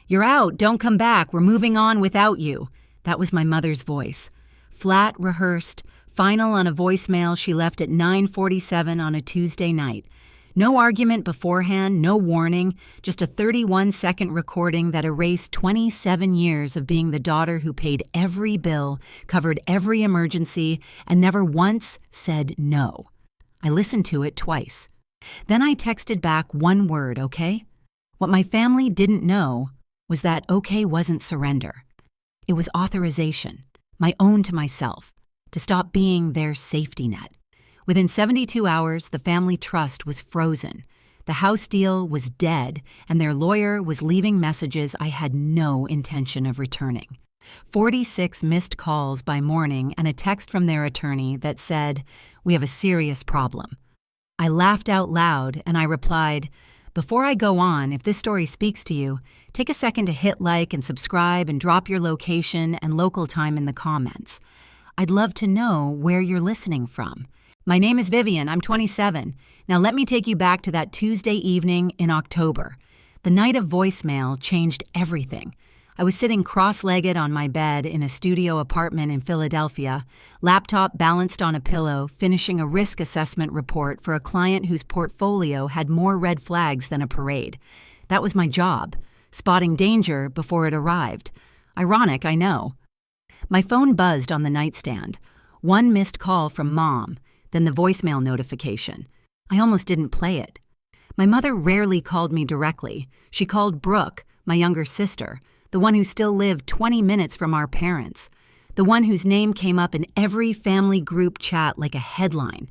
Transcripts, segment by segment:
"You're out, don't come back, we're moving on without you." That was my mother's voice. Flat, rehearsed, final on a voicemail she left at 9:47 on a Tuesday night. No argument beforehand, no warning, just a 31-second recording that erased 27 years of being the daughter who paid every bill, covered every emergency, and never once said no. I listened to it twice. Then I texted back one word, okay? What my family didn't know was that okay wasn't surrender. It was authorization, my own to myself, to stop being their safety net. Within 72 hours, the family trust was frozen. The house deal was dead, and their lawyer was leaving messages I had no intention of returning. 46 missed calls by morning and a text from their attorney that said, "We have a serious problem." I laughed out loud and I replied, "Before I go on, if this story speaks to you, take a second to hit like and subscribe and drop your location and local time in the comments. I'd love to know where you're listening from. My name is Vivian, I'm 27. Now let me take you back to that Tuesday evening in October. The night of voicemail changed everything. I was sitting cross-legged on my bed in a studio apartment in Philadelphia, laptop balanced on a pillow, finishing a risk assessment report for a client whose portfolio had more red flags than a parade. That was my job, spotting danger before it arrived. Ironic, I know. My phone buzzed on the nightstand. One missed call from Mom, then the voicemail notification. I almost didn't play it. My mother rarely called me directly. She called Brooke, my younger sister, the one who still lived 20 minutes from our parents, the one whose name came up in every family group chat like a headline.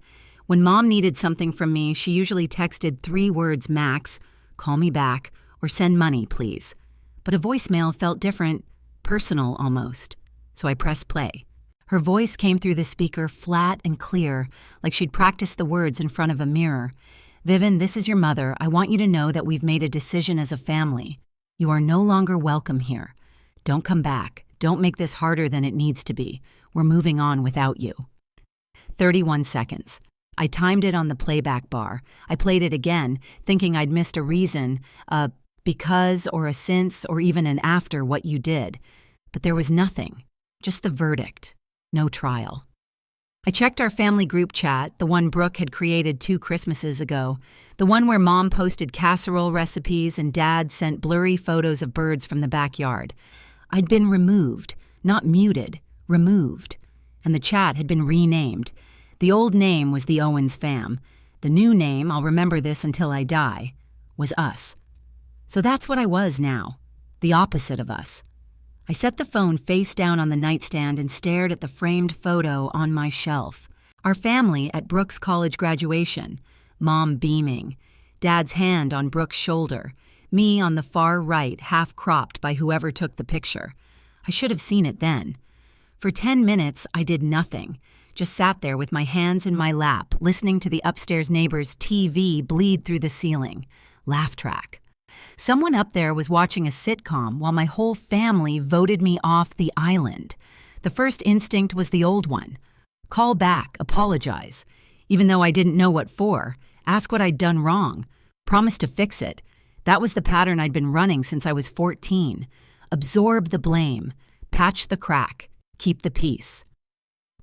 When Mom needed something from me, she usually texted 3 words max, "Call me back," or "Send money, please." But a voicemail felt different, personal almost. So I pressed play. Her voice came through the speaker flat and clear, like she'd practiced the words in front of a mirror. "Vivian, this is your mother. I want you to know that we've made a decision as a family. You are no longer welcome here. Don't come back. Don't make this harder than it needs to be. We're moving on without you." 31 seconds. I timed it on the playback bar. I played it again, thinking I'd missed a reason, a because or a since or even an after what you did. But there was nothing, just the verdict. No trial. I checked our family group chat, the one Brooke had created 2 Christmases ago, the one where Mom posted casserole recipes and Dad sent blurry photos of birds from the backyard. I'd been removed, not muted, removed. And the chat had been renamed. The old name was the Owens fam. The new name, I'll remember this until I die, was us. So that's what I was now, the opposite of us. I set the phone face down on the nightstand and stared at the framed photo on my shelf. Our family at Brooke's college graduation. Mom beaming. Dad's hand on Brooke's shoulder. Me on the far right, half-cropped by whoever took the picture. I should have seen it then. For 10 minutes, I did nothing. Just sat there with my hands in my lap, listening to the upstairs neighbor's TV bleed through the ceiling. Laugh track. Someone up there was watching a sitcom while my whole family voted me off the island. The first instinct was the old one. Call back, apologize. Even though I didn't know what for, ask what I'd done wrong, promise to fix it. That was the pattern I'd been running since I was 14. Absorb the blame, patch the crack, keep the peace.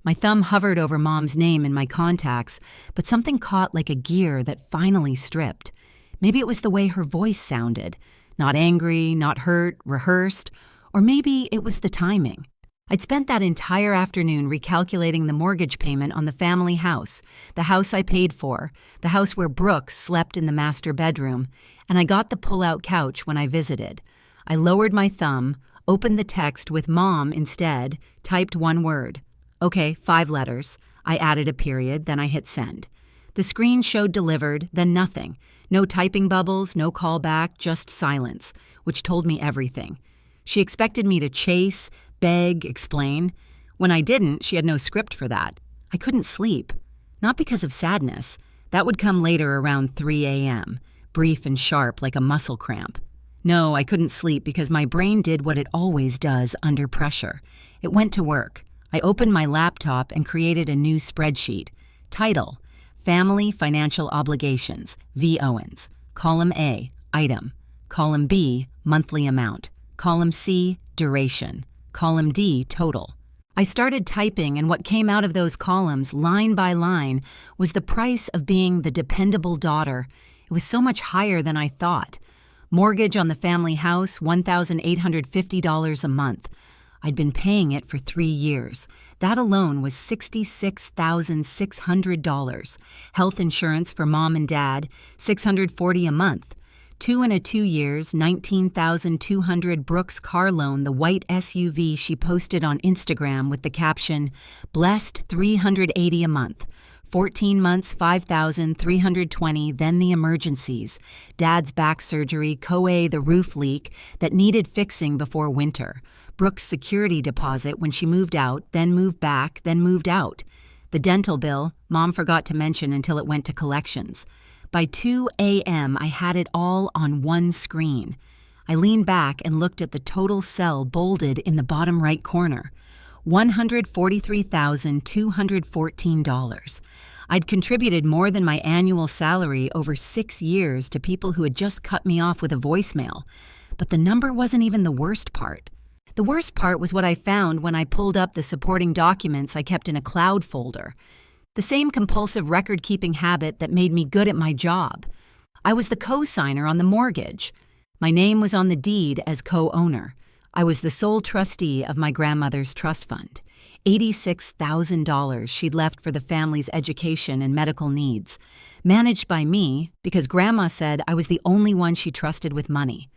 My thumb hovered over Mom's name in my contacts, but something caught like a gear that finally stripped. Maybe it was the way her voice sounded, not angry, not hurt, rehearsed, or maybe it was the timing. I'd spent that entire afternoon recalculating the mortgage payment on the family house, the house I paid for, the house where Brooke slept in the master bedroom, and I got the pull-out couch when I visited. I lowered my thumb, opened the text with Mom instead, typed one word. Okay, 5 letters. I added a period, then I hit send. The screen showed delivered, then nothing. No typing bubbles, no callback, just silence, which told me everything. She expected me to chase, beg, explain. When I didn't, she had no script for that. I couldn't sleep. Not because of sadness. That would come later around 3 a.m., brief and sharp like a muscle cramp. No, I couldn't sleep because my brain did what it always does under pressure. It went to work. I opened my laptop and created a new spreadsheet. Title: Family Financial Obligations, V. Owens. Column A, Item. Column B, Monthly Amount. Column C, duration. Column D, total. I started typing, and what came out of those columns, line by line, was the price of being the dependable daughter. It was so much higher than I thought. Mortgage on the family house, $1,850 a month. I'd been paying it for 3 years. That alone was $66,600. Health insurance for mom and dad, $640 a month. 2 and a 2 years, $19,200 Brooks car loan, the white SUV she posted on Instagram with the caption, "Blessed $380 a month." 14 months, $5,320, then the emergencies. Dad's back surgery, Koei the roof leak that needed fixing before winter. Brooke's security deposit when she moved out, then moved back, then moved out. The dental bill, Mom forgot to mention until it went to collections. By 2 a.m., I had it all on one screen. I leaned back and looked at the total cell bolded in the bottom right corner. $143,214. I'd contributed more than my annual salary over 6 years to people who had just cut me off with a voicemail. But the number wasn't even the worst part. The worst part was what I found when I pulled up the supporting documents I kept in a cloud folder. The same compulsive record-keeping habit that made me good at my job. I was the co-signer on the mortgage. My name was on the deed as co-owner. I was the sole trustee of my grandmother's trust fund. $86,000 she'd left for the family's education and medical needs. Managed by me because Grandma said I was the only one she trusted with money.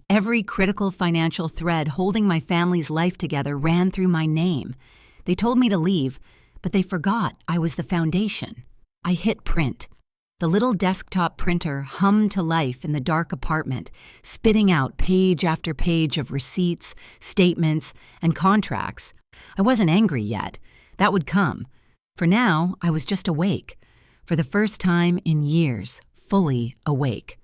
Every critical financial thread holding my family's life together ran through my name. They told me to leave, but they forgot I was the foundation. I hit print. The little desktop printer hummed to life in the dark apartment, spitting out page after page of receipts, statements, and contracts. I wasn't angry yet. That would come. For now, I was just awake. For the first time in years, fully awake.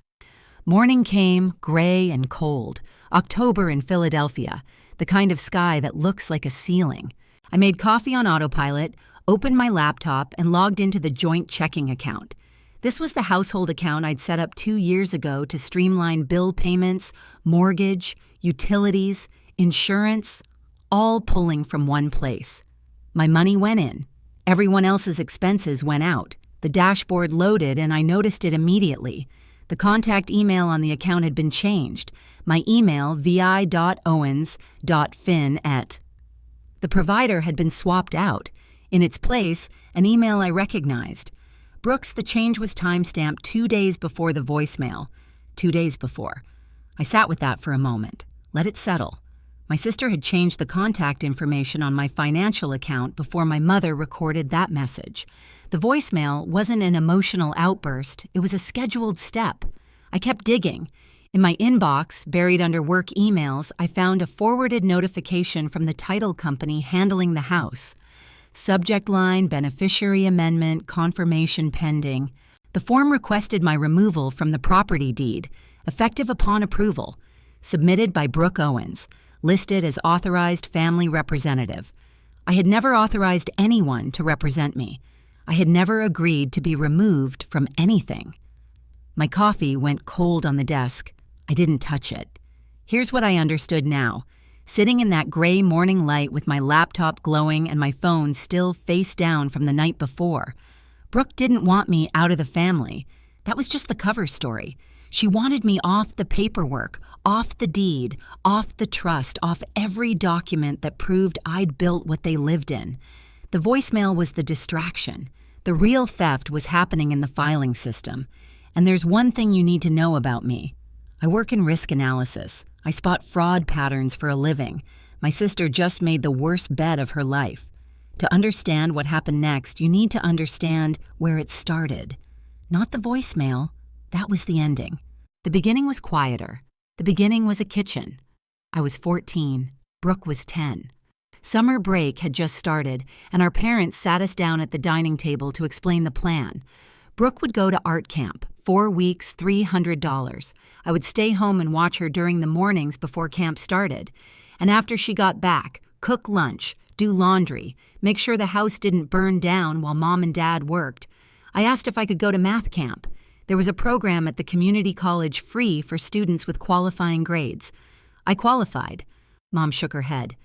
Morning came, gray and cold. October in Philadelphia, the kind of sky that looks like a ceiling. I made coffee on autopilot, opened my laptop, and logged into the joint checking account. This was the household account I'd set up 2 years ago to streamline bill payments, mortgage, utilities, insurance, all pulling from one place. My money went in. Everyone else's expenses went out. The dashboard loaded, and I noticed it immediately. The contact email on the account had been changed. My email, vi.owens.fin@. The provider had been swapped out. In its place, an email I recognized. Brooks, the change was timestamped 2 days before the voicemail. 2 days before. I sat with that for a moment. Let it settle. My sister had changed the contact information on my financial account before my mother recorded that message. The voicemail wasn't an emotional outburst, it was a scheduled step. I kept digging. In my inbox, buried under work emails, I found a forwarded notification from the title company handling the house. Subject line, beneficiary amendment, confirmation pending. The form requested my removal from the property deed, effective upon approval. Submitted by Brooke Owens, listed as authorized family representative. I had never authorized anyone to represent me. I had never agreed to be removed from anything. My coffee went cold on the desk. I didn't touch it. Here's what I understood now. Sitting in that gray morning light with my laptop glowing and my phone still face down from the night before. Brooke didn't want me out of the family. That was just the cover story. She wanted me off the paperwork, off the deed, off the trust, off every document that proved I'd built what they lived in. The voicemail was the distraction. The real theft was happening in the filing system. And there's one thing you need to know about me. I work in risk analysis. I spot fraud patterns for a living. My sister just made the worst bet of her life. To understand what happened next, you need to understand where it started. Not the voicemail. That was the ending. The beginning was quieter. The beginning was a kitchen. I was 14. Brooke was 10. Summer break had just started, and our parents sat us down at the dining table to explain the plan. Brooke would go to art camp, 4 weeks, $300. I would stay home and watch her during the mornings before camp started. And after she got back, cook lunch, do laundry, make sure the house didn't burn down while Mom and Dad worked. I asked if I could go to math camp. There was a program at the community college free for students with qualifying grades. I qualified. Mom shook her head.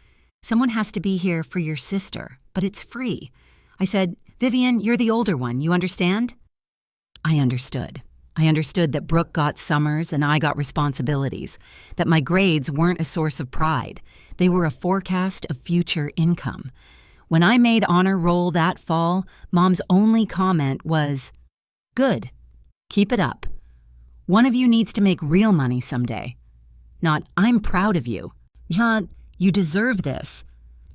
Someone has to be here for your sister, but it's free. I said, Vivian, you're the older one, you understand? I understood. I understood that Brooke got summers and I got responsibilities, that my grades weren't a source of pride. They were a forecast of future income. When I made honor roll that fall, Mom's only comment was, "Good. Keep it up. One of you needs to make real money someday. Not, I'm proud of you. Not, you deserve this.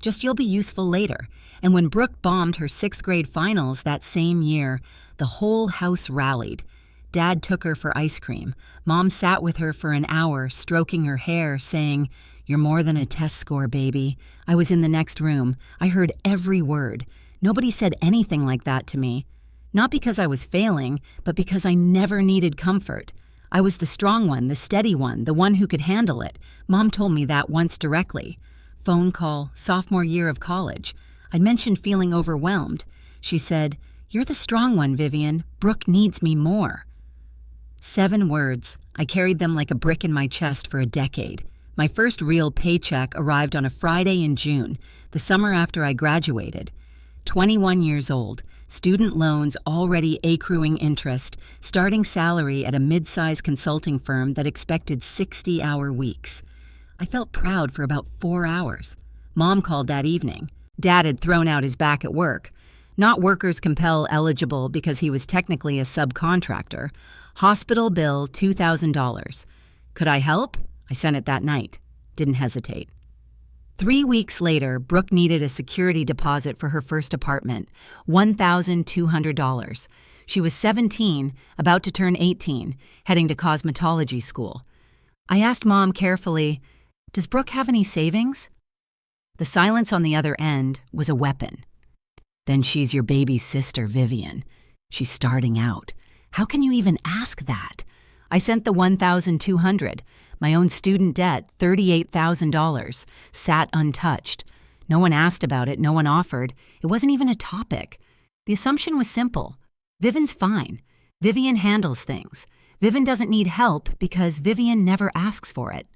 Just you'll be useful later." And when Brooke bombed her 6th grade finals that same year, the whole house rallied. Dad took her for ice cream. Mom sat with her for an hour, stroking her hair, saying, "You're more than a test score, baby." I was in the next room. I heard every word. Nobody said anything like that to me. Not because I was failing, but because I never needed comfort. I was the strong one, the steady one, the one who could handle it. Mom told me that once directly. Phone call, sophomore year of college. I'd mentioned feeling overwhelmed. She said, "You're the strong one, Vivian. Brooke needs me more." 7 words. I carried them like a brick in my chest for a decade. My first real paycheck arrived on a Friday in June, the summer after I graduated. 21 years old, student loans already accruing interest, starting salary at a mid-size consulting firm that expected 60-hour weeks. I felt proud for about 4 hours. Mom called that evening. Dad had thrown out his back at work. Not workers' compel eligible because he was technically a subcontractor. Hospital bill $2,000. Could I help? I sent it that night. Didn't hesitate. 3 weeks later, Brooke needed a security deposit for her first apartment, $1,200. She was 17, about to turn 18, heading to cosmetology school. I asked Mom carefully, "Does Brooke have any savings?" The silence on the other end was a weapon. "Then she's your baby sister, Vivian. She's starting out. How can you even ask that?" I sent the $1,200. My own student debt, $38,000, sat untouched. No one asked about it, no one offered. It wasn't even a topic. The assumption was simple. Vivian's fine. Vivian handles things. Vivian doesn't need help because Vivian never asks for it.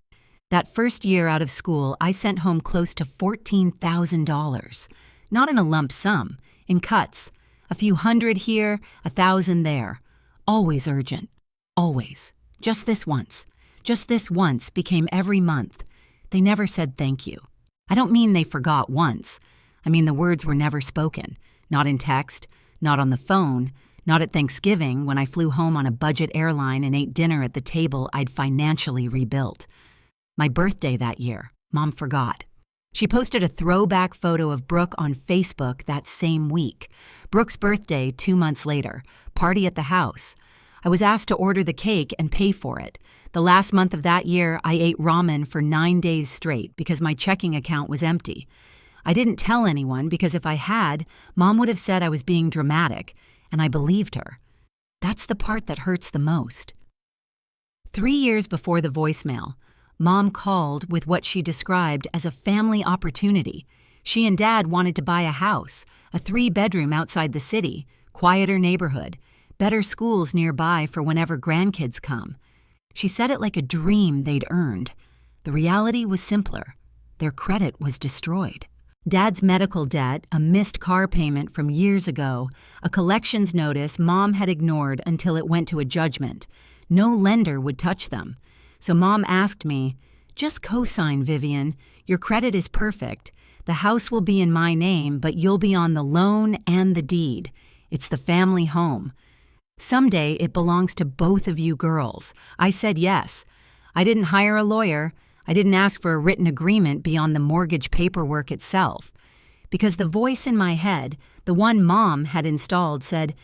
That first year out of school, I sent home close to $14,000. Not in a lump sum, in cuts. A few hundred here, 1,000 there. Always urgent. Always. Just this once. Just this once became every month. They never said thank you. I don't mean they forgot once. I mean the words were never spoken. Not in text, not on the phone, not at Thanksgiving when I flew home on a budget airline and ate dinner at the table I'd financially rebuilt. My birthday that year, Mom forgot. She posted a throwback photo of Brooke on Facebook that same week. Brooke's birthday 2 months later, party at the house. I was asked to order the cake and pay for it. The last month of that year, I ate ramen for 9 days straight because my checking account was empty. I didn't tell anyone because if I had, Mom would have said I was being dramatic, and I believed her. That's the part that hurts the most. 3 years before the voicemail, Mom called with what she described as a family opportunity. She and Dad wanted to buy a house, a 3-bedroom outside the city, quieter neighborhood, better schools nearby for whenever grandkids come. She said it like a dream they'd earned. The reality was simpler. Their credit was destroyed. Dad's medical debt, a missed car payment from years ago, a collections notice Mom had ignored until it went to a judgment. No lender would touch them. So Mom asked me, "Just co-sign, Vivian. Your credit is perfect. The house will be in my name, but you'll be on the loan and the deed. It's the family home. Someday it belongs to both of you girls." I said yes. I didn't hire a lawyer. I didn't ask for a written agreement beyond the mortgage paperwork itself. Because the voice in my head, the one Mom had installed, said,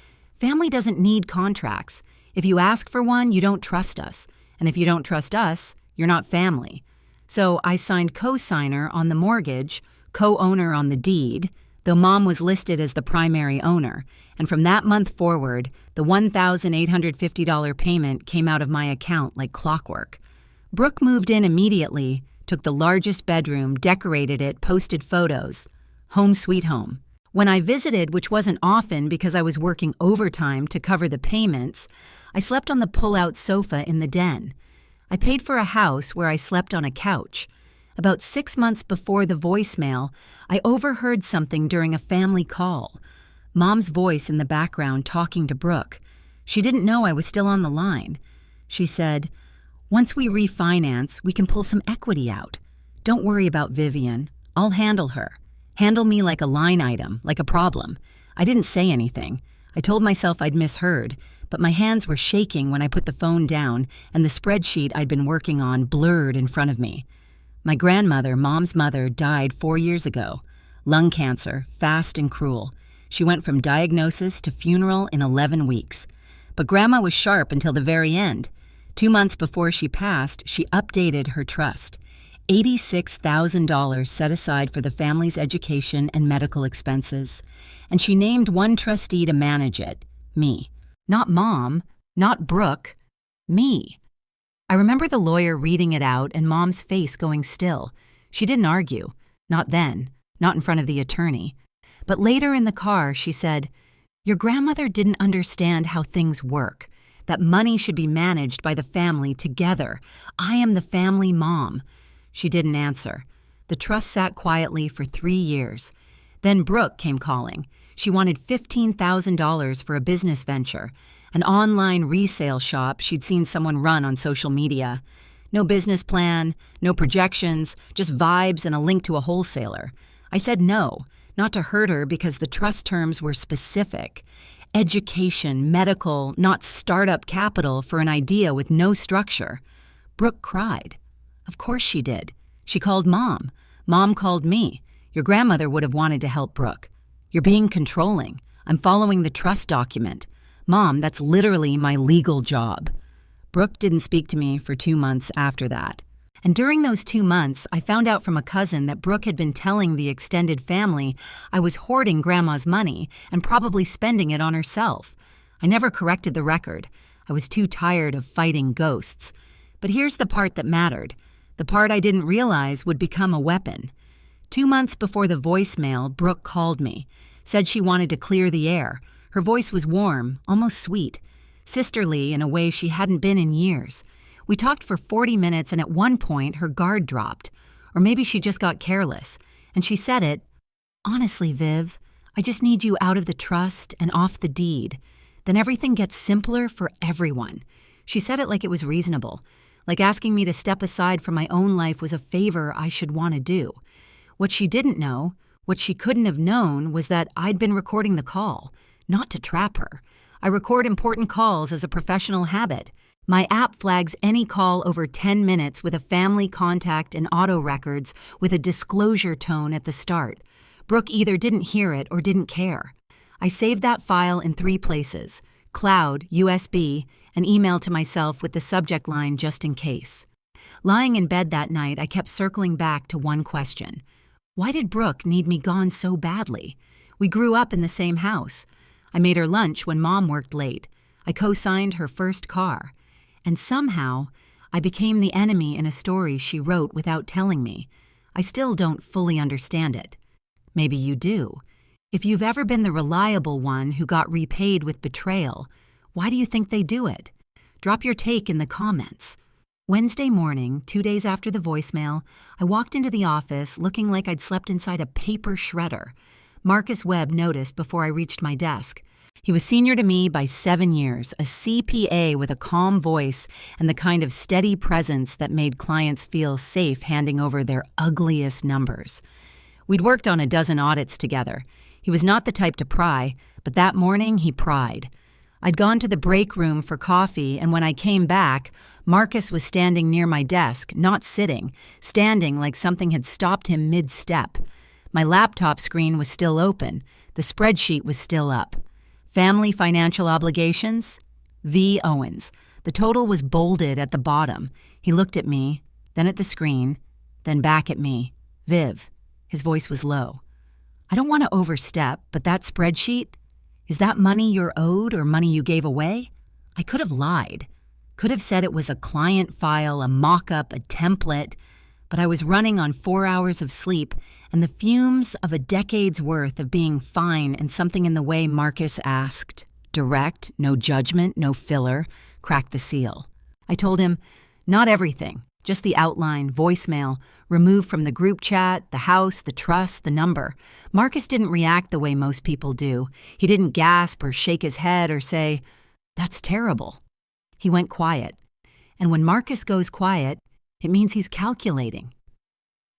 "Family doesn't need contracts. If you ask for one, you don't trust us. And if you don't trust us, you're not family." So I signed co-signer on the mortgage, co-owner on the deed, though Mom was listed as the primary owner. And from that month forward, the $1,850 payment came out of my account like clockwork. Brooke moved in immediately, took the largest bedroom, decorated it, posted photos. Home sweet home. When I visited, which wasn't often because I was working overtime to cover the payments, I slept on the pull-out sofa in the den. I paid for a house where I slept on a couch. About 6 months before the voicemail, I overheard something during a family call. Mom's voice in the background talking to Brooke. She didn't know I was still on the line. She said, "Once we refinance, we can pull some equity out. Don't worry about Vivian. I'll handle her. Handle me like a line item, like a problem." I didn't say anything. I told myself I'd misheard, but my hands were shaking when I put the phone down and the spreadsheet I'd been working on blurred in front of me. My grandmother, Mom's mother, died 4 years ago. Lung cancer, fast and cruel. She went from diagnosis to funeral in 11 weeks. But Grandma was sharp until the very end. 2 months before she passed, she updated her trust. $86,000 set aside for the family's education and medical expenses. And she named one trustee to manage it, me. Not Mom, not Brooke, me. I remember the lawyer reading it out and Mom's face going still. She didn't argue. Not then, not in front of the attorney. But later in the car, she said, "Your grandmother didn't understand how things work, that money should be managed by the family together. I am the family mom." She didn't answer. The trust sat quietly for 3 years. Then Brooke came calling. She wanted $15,000 for a business venture, an online resale shop she'd seen someone run on social media. No business plan, no projections, just vibes and a link to a wholesaler. I said no. Not to hurt her because the trust terms were specific. Education, medical, not startup capital for an idea with no structure. Brooke cried. Of course she did. She called Mom. Mom called me. Your grandmother would have wanted to help Brooke. You're being controlling. I'm following the trust document. Mom, that's literally my legal job. Brooke didn't speak to me for 2 months after that. And during those 2 months, I found out from a cousin that Brooke had been telling the extended family I was hoarding Grandma's money and probably spending it on herself. I never corrected the record. I was too tired of fighting ghosts. But here's the part that mattered. The part I didn't realize would become a weapon. 2 months before the voicemail, Brooke called me. Said she wanted to clear the air. Her voice was warm, almost sweet. Sisterly in a way she hadn't been in years. We talked for 40 minutes and at one point her guard dropped. Or maybe she just got careless. And she said it, "Honestly, Viv, I just need you out of the trust and off the deed. Then everything gets simpler for everyone." She said it like it was reasonable. Like asking me to step aside from my own life was a favor I should want to do. What she didn't know, what she couldn't have known, was that I'd been recording the call. Not to trap her. I record important calls as a professional habit. My app flags any call over 10 minutes with a family contact and auto records with a disclosure tone at the start. Brooke either didn't hear it or didn't care. I saved that file in 3 places: cloud, USB, and email to myself with the subject line just in case. Lying in bed that night, I kept circling back to one question. Why did Brooke need me gone so badly? We grew up in the same house. I made her lunch when Mom worked late. I co-signed her first car. And somehow, I became the enemy in a story she wrote without telling me. I still don't fully understand it. Maybe you do. If you've ever been the reliable one who got repaid with betrayal, why do you think they do it? Drop your take in the comments. Wednesday morning, 2 days after the voicemail, I walked into the office looking like I'd slept inside a paper shredder. Marcus Webb noticed before I reached my desk. He was senior to me by 7 years, a CPA with a calm voice and the kind of steady presence that made clients feel safe handing over their ugliest numbers. We'd worked on a dozen audits together. He was not the type to pry, but that morning he pried. I'd gone to the break room for coffee, and when I came back, Marcus was standing near my desk, not sitting, standing like something had stopped him mid-step. My laptop screen was still open. The spreadsheet was still up. Family financial obligations? V. Owens. The total was bolded at the bottom. He looked at me, then at the screen, then back at me. Viv. His voice was low. I don't want to overstep, but that spreadsheet? Is that money you're owed or money you gave away? I could have lied. Could have said it was a client file, a mock-up, a template, but I was running on 4 hours of sleep, and the fumes of a decade's worth of being fine and something in the way Marcus asked, direct, no judgment, no filler, cracked the seal. I told him, Not everything, just the outline, voicemail, removed from the group chat, the house, the trust, the number. Marcus didn't react the way most people do. He didn't gasp or shake his head or say, "That's terrible." He went quiet. And when Marcus goes quiet, it means he's calculating.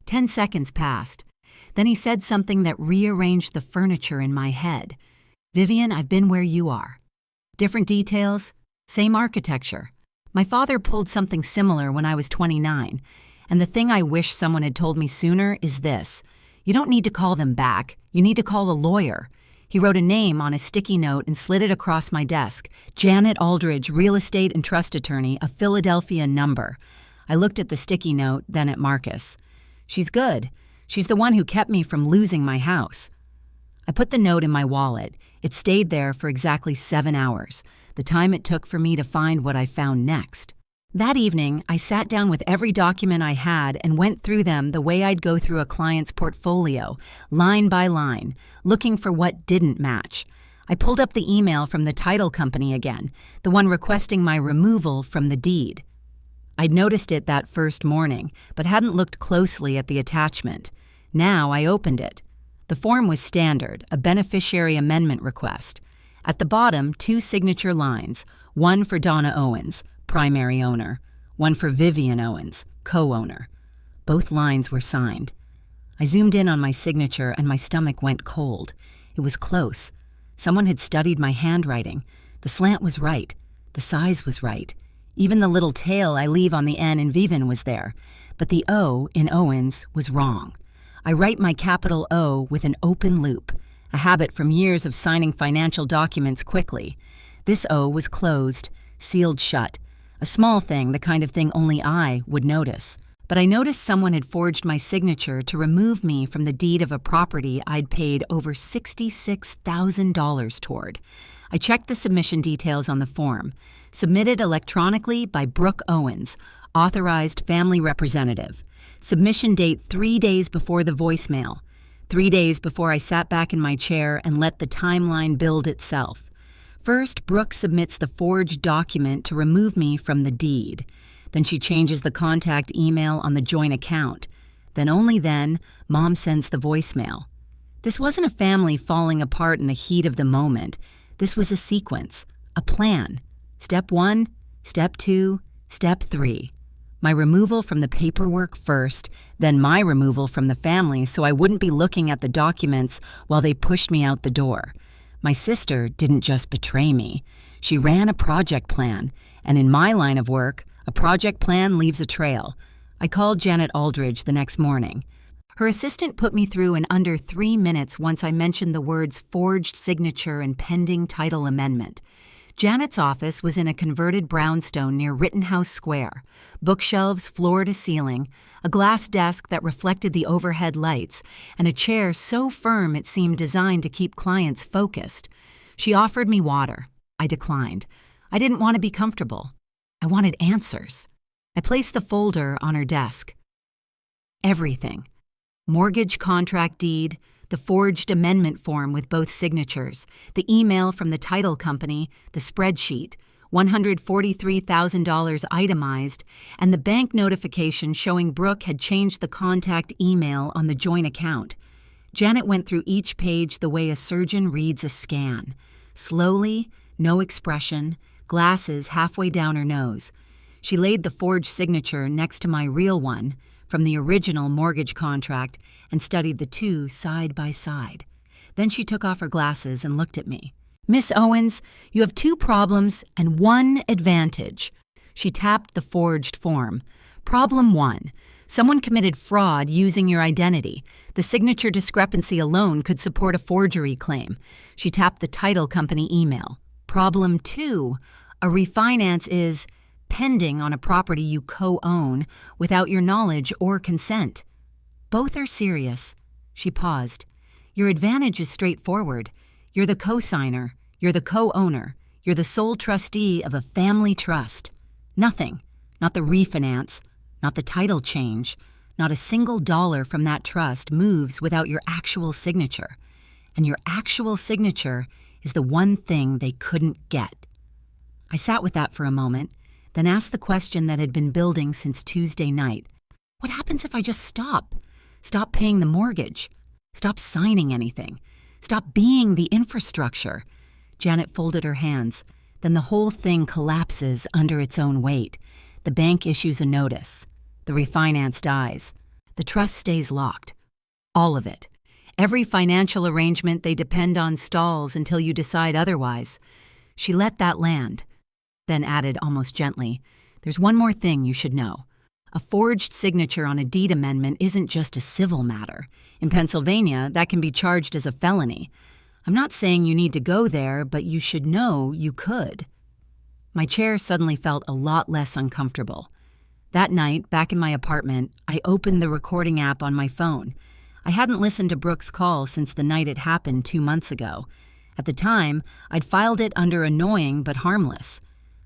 10 seconds passed. Then he said something that rearranged the furniture in my head. "Vivian, I've been where you are. Different details, same architecture. My father pulled something similar when I was 29, and the thing I wish someone had told me sooner is this. You don't need to call them back. You need to call a lawyer." He wrote a name on a sticky note and slid it across my desk. Janet Aldridge, real estate and trust attorney, a Philadelphia number. I looked at the sticky note, then at Marcus. "She's good. She's the one who kept me from losing my house." I put the note in my wallet. It stayed there for exactly 7 hours, the time it took for me to find what I found next. That evening, I sat down with every document I had and went through them the way I'd go through a client's portfolio, line by line, looking for what didn't match. I pulled up the email from the title company again, the one requesting my removal from the deed. I'd noticed it that first morning, but hadn't looked closely at the attachment. Now I opened it. The form was standard, a beneficiary amendment request. At the bottom, 2 signature lines, one for Donna Owens, primary owner, one for Vivian Owens, co-owner. Both lines were signed. I zoomed in on my signature and my stomach went cold. It was close. Someone had studied my handwriting. The slant was right. The size was right. Even the little tail I leave on the N in Vivian was there. But the O in Owens was wrong. I write my capital O with an open loop, a habit from years of signing financial documents quickly. This O was closed, sealed shut. A small thing, the kind of thing only I would notice. But I noticed someone had forged my signature to remove me from the deed of a property I'd paid over $66,000 toward. I checked the submission details on the form. Submitted electronically by Brooke Owens, authorized family representative. Submission date 3 days before the voicemail. 3 days before I sat back in my chair and let the timeline build itself. First, Brooke submits the forged document to remove me from the deed. Then she changes the contact email on the joint account. Then only then, Mom sends the voicemail. This wasn't a family falling apart in the heat of the moment. This was a sequence, a plan. Step 1, Step 2, Step 3. My removal from the paperwork first, then my removal from the family so I wouldn't be looking at the documents while they pushed me out the door. My sister didn't just betray me. She ran a project plan, and in my line of work, a project plan leaves a trail. I called Janet Aldridge the next morning. Her assistant put me through in under 3 minutes once I mentioned the words forged signature and pending title amendment. Janet's office was in a converted brownstone near Rittenhouse Square, bookshelves floor to ceiling, a glass desk that reflected the overhead lights, and a chair so firm it seemed designed to keep clients focused. She offered me water. I declined. I didn't want to be comfortable. I wanted answers. I placed the folder on her desk. Everything. Mortgage contract deed, the forged amendment form with both signatures, the email from the title company, the spreadsheet, $143,000 itemized, and the bank notification showing Brooke had changed the contact email on the joint account. Janet went through each page the way a surgeon reads a scan. Slowly, no expression, glasses halfway down her nose. She laid the forged signature next to my real one from the original mortgage contract and studied the two side by side. Then she took off her glasses and looked at me. "Miss Owens, you have 2 problems and 1 advantage." She tapped the forged form. "Problem 1. Someone committed fraud using your identity. The signature discrepancy alone could support a forgery claim." She tapped the title company email. "Problem 2. A refinance is pending on a property you co-own without your knowledge or consent." "Both are serious." She paused. "Your advantage is straightforward. You're the co-signer. You're the co-owner. You're the sole trustee of a family trust. Nothing, not the refinance, not the title change, not a single dollar from that trust moves without your actual signature. And your actual signature is the one thing they couldn't get." I sat with that for a moment, then asked the question that had been building since Tuesday night. What happens if I just stop? Stop paying the mortgage? Stop signing anything? Stop being the infrastructure? Janet folded her hands. Then the whole thing collapses under its own weight. The bank issues a notice. The refinance dies. The trust stays locked. All of it. Every financial arrangement they depend on stalls until you decide otherwise. She let that land, then added almost gently, "There's one more thing you should know. A forged signature on a deed amendment isn't just a civil matter. In Pennsylvania, that can be charged as a felony. I'm not saying you need to go there, but you should know you could." My chair suddenly felt a lot less uncomfortable. That night, back in my apartment, I opened the recording app on my phone. I hadn't listened to Brooke's call since the night it happened 2 months ago. At the time, I'd filed it under annoying but harmless.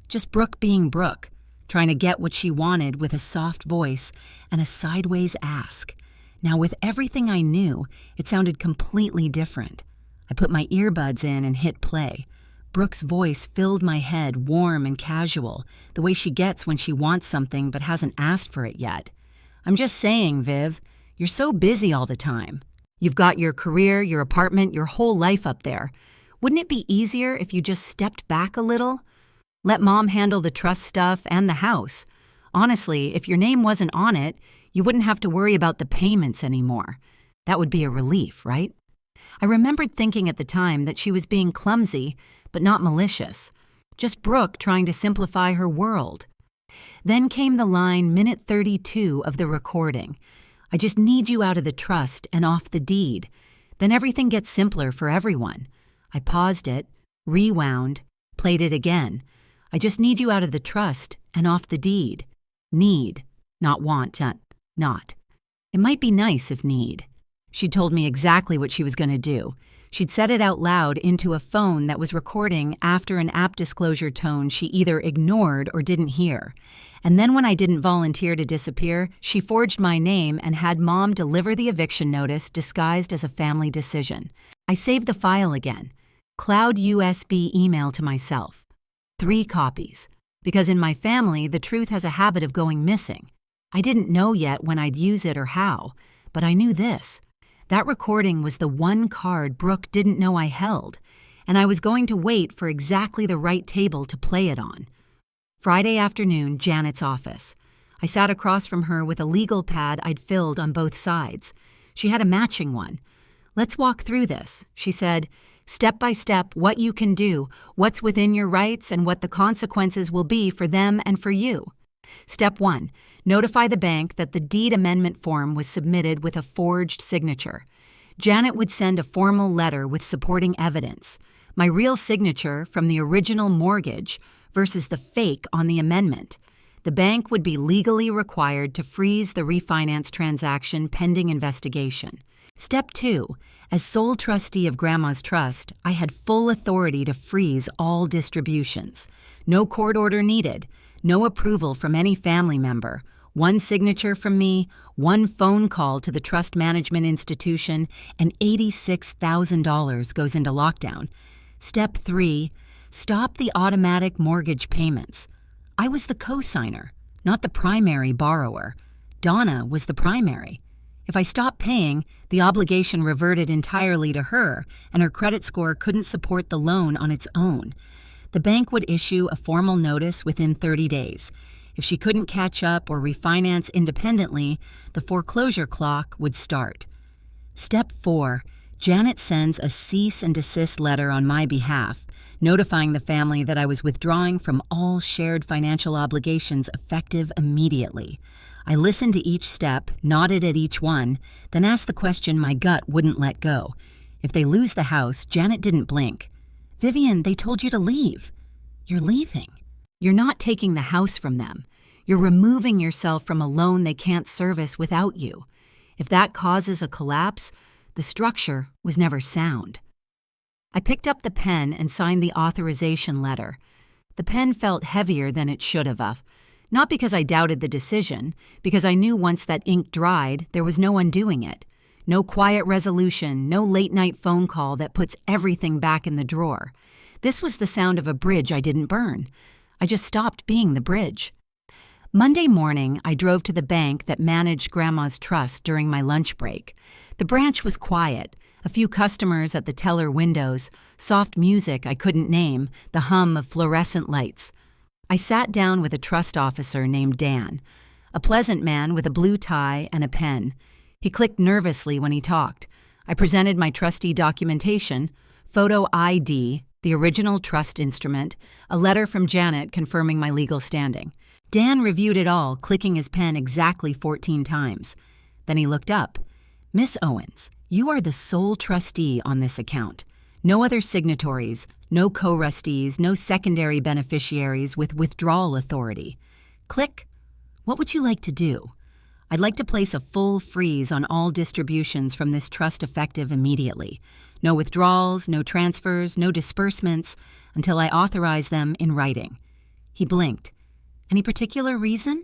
Just Brooke being Brooke, trying to get what she wanted with a soft voice and a sideways ask. Now, with everything I knew, it sounded completely different. I put my earbuds in and hit play. Brooke's voice filled my head, warm and casual, the way she gets when she wants something but hasn't asked for it yet. "I'm just saying, Viv, you're so busy all the time. You've got your career, your apartment, your whole life up there. Wouldn't it be easier if you just stepped back a little? Let Mom handle the trust stuff and the house. Honestly, if your name wasn't on it, you wouldn't have to worry about the payments anymore. That would be a relief, right?" I remembered thinking at the time that she was being clumsy, but not malicious. Just Brooke trying to simplify her world. Then came the line minute 32 of the recording. "I just need you out of the trust and off the deed. Then everything gets simpler for everyone." I paused it, rewound, played it again. "I just need you out of the trust and off the deed." Need, not want, not. It might be nice if need. She told me exactly what she was going to do. She'd said it out loud into a phone that was recording after an app disclosure tone she either ignored or didn't hear. And then when I didn't volunteer to disappear, she forged my name and had Mom deliver the eviction notice disguised as a family decision. I saved the file again. Cloud USB email to myself. 3 copies. Because in my family, the truth has a habit of going missing. I didn't know yet when I'd use it or how, but I knew this. That recording was the one card Brooke didn't know I held, and I was going to wait for exactly the right table to play it on. Friday afternoon, Janet's office. I sat across from her with a legal pad I'd filled on both sides. She had a matching one. "Let's walk through this," she said. "Step by step, what you can do, what's within your rights, and what the consequences will be for them and for you. Step 1. Notify the bank that the deed amendment form was submitted with a forged signature. Janet would send a formal letter with supporting evidence, my real signature from the original mortgage versus the fake on the amendment. The bank would be legally required to freeze the refinance transaction pending investigation. Step 2. As sole trustee of Grandma's Trust, I had full authority to freeze all distributions. No court order needed, no approval from any family member, one signature from me, one phone call to the trust management institution, and $86,000 goes into lockdown. Step 3. Stop the automatic mortgage payments. I was the co-signer, not the primary borrower. Donna was the primary. If I stopped paying, the obligation reverted entirely to her, and her credit score couldn't support the loan on its own. The bank would issue a formal notice within 30 days. If she couldn't catch up or refinance independently, the foreclosure clock would start. Step 4. Janet sends a cease and desist letter on my behalf, notifying the family that I was withdrawing from all shared financial obligations effective immediately. I listened to each step, nodded at each one, then asked the question my gut wouldn't let go. If they lose the house, Janet didn't blink. "Vivian, they told you to leave." "You're leaving. You're not taking the house from them. You're removing yourself from a loan they can't service without you. If that causes a collapse, the structure was never sound." I picked up the pen and signed the authorization letter. The pen felt heavier than it should have. Not because I doubted the decision, because I knew once that ink dried, there was no undoing it. No quiet resolution, no late-night phone call that puts everything back in the drawer. This was the sound of a bridge I didn't burn. I just stopped being the bridge. Monday morning, I drove to the bank that managed Grandma's trust during my lunch break. The branch was quiet, a few customers at the teller windows, soft music I couldn't name, the hum of fluorescent lights. I sat down with a trust officer named Dan, a pleasant man with a blue tie and a pen. He clicked nervously when he talked. I presented my trustee documentation, photo ID, the original trust instrument, a letter from Janet confirming my legal standing. Dan reviewed it all, clicking his pen exactly 14 times. Then he looked up. "Miss Owens, you are the sole trustee on this account. No other signatories, no co-trustees, no secondary beneficiaries with withdrawal authority. Click. What would you like to do? I'd like to place a full freeze on all distributions from this trust effective immediately. No withdrawals, no transfers, no disbursements, until I authorize them in writing." He blinked. "Any particular reason?"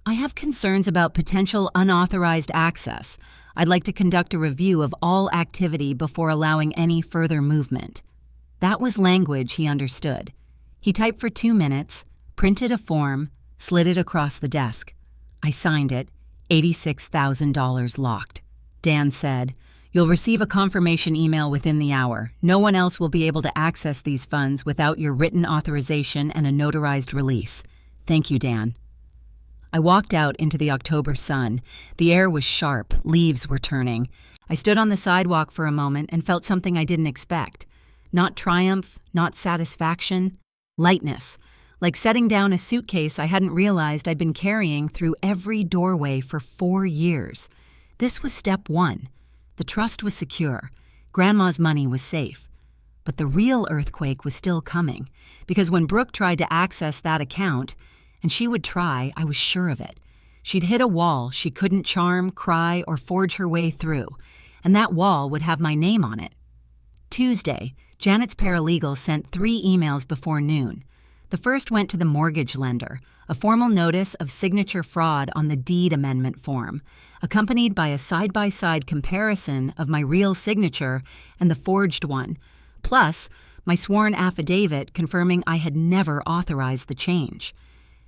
"I have concerns about potential unauthorized access. I'd like to conduct a review of all activity before allowing any further movement." That was language he understood. He typed for 2 minutes, printed a form, slid it across the desk. I signed it, $86,000 locked. Dan said, "You'll receive a confirmation email within the hour. No one else will be able to access these funds without your written authorization and a notarized release. Thank you, Dan." I walked out into the October sun. The air was sharp, leaves were turning. I stood on the sidewalk for a moment and felt something I didn't expect. Not triumph, not satisfaction, lightness, like setting down a suitcase I hadn't realized I'd been carrying through every doorway for 4 years. This was step 1. The trust was secure. Grandma's money was safe. But the real earthquake was still coming, because when Brooke tried to access that account, and she would try, I was sure of it, she'd hit a wall she couldn't charm, cry, or forge her way through, and that wall would have my name on it. Tuesday, Janet's paralegal sent 3 emails before noon. The first went to the mortgage lender, a formal notice of signature fraud on the deed amendment form, accompanied by a side-by-side comparison of my real signature and the forged one, plus my sworn affidavit confirming I had never authorized the change.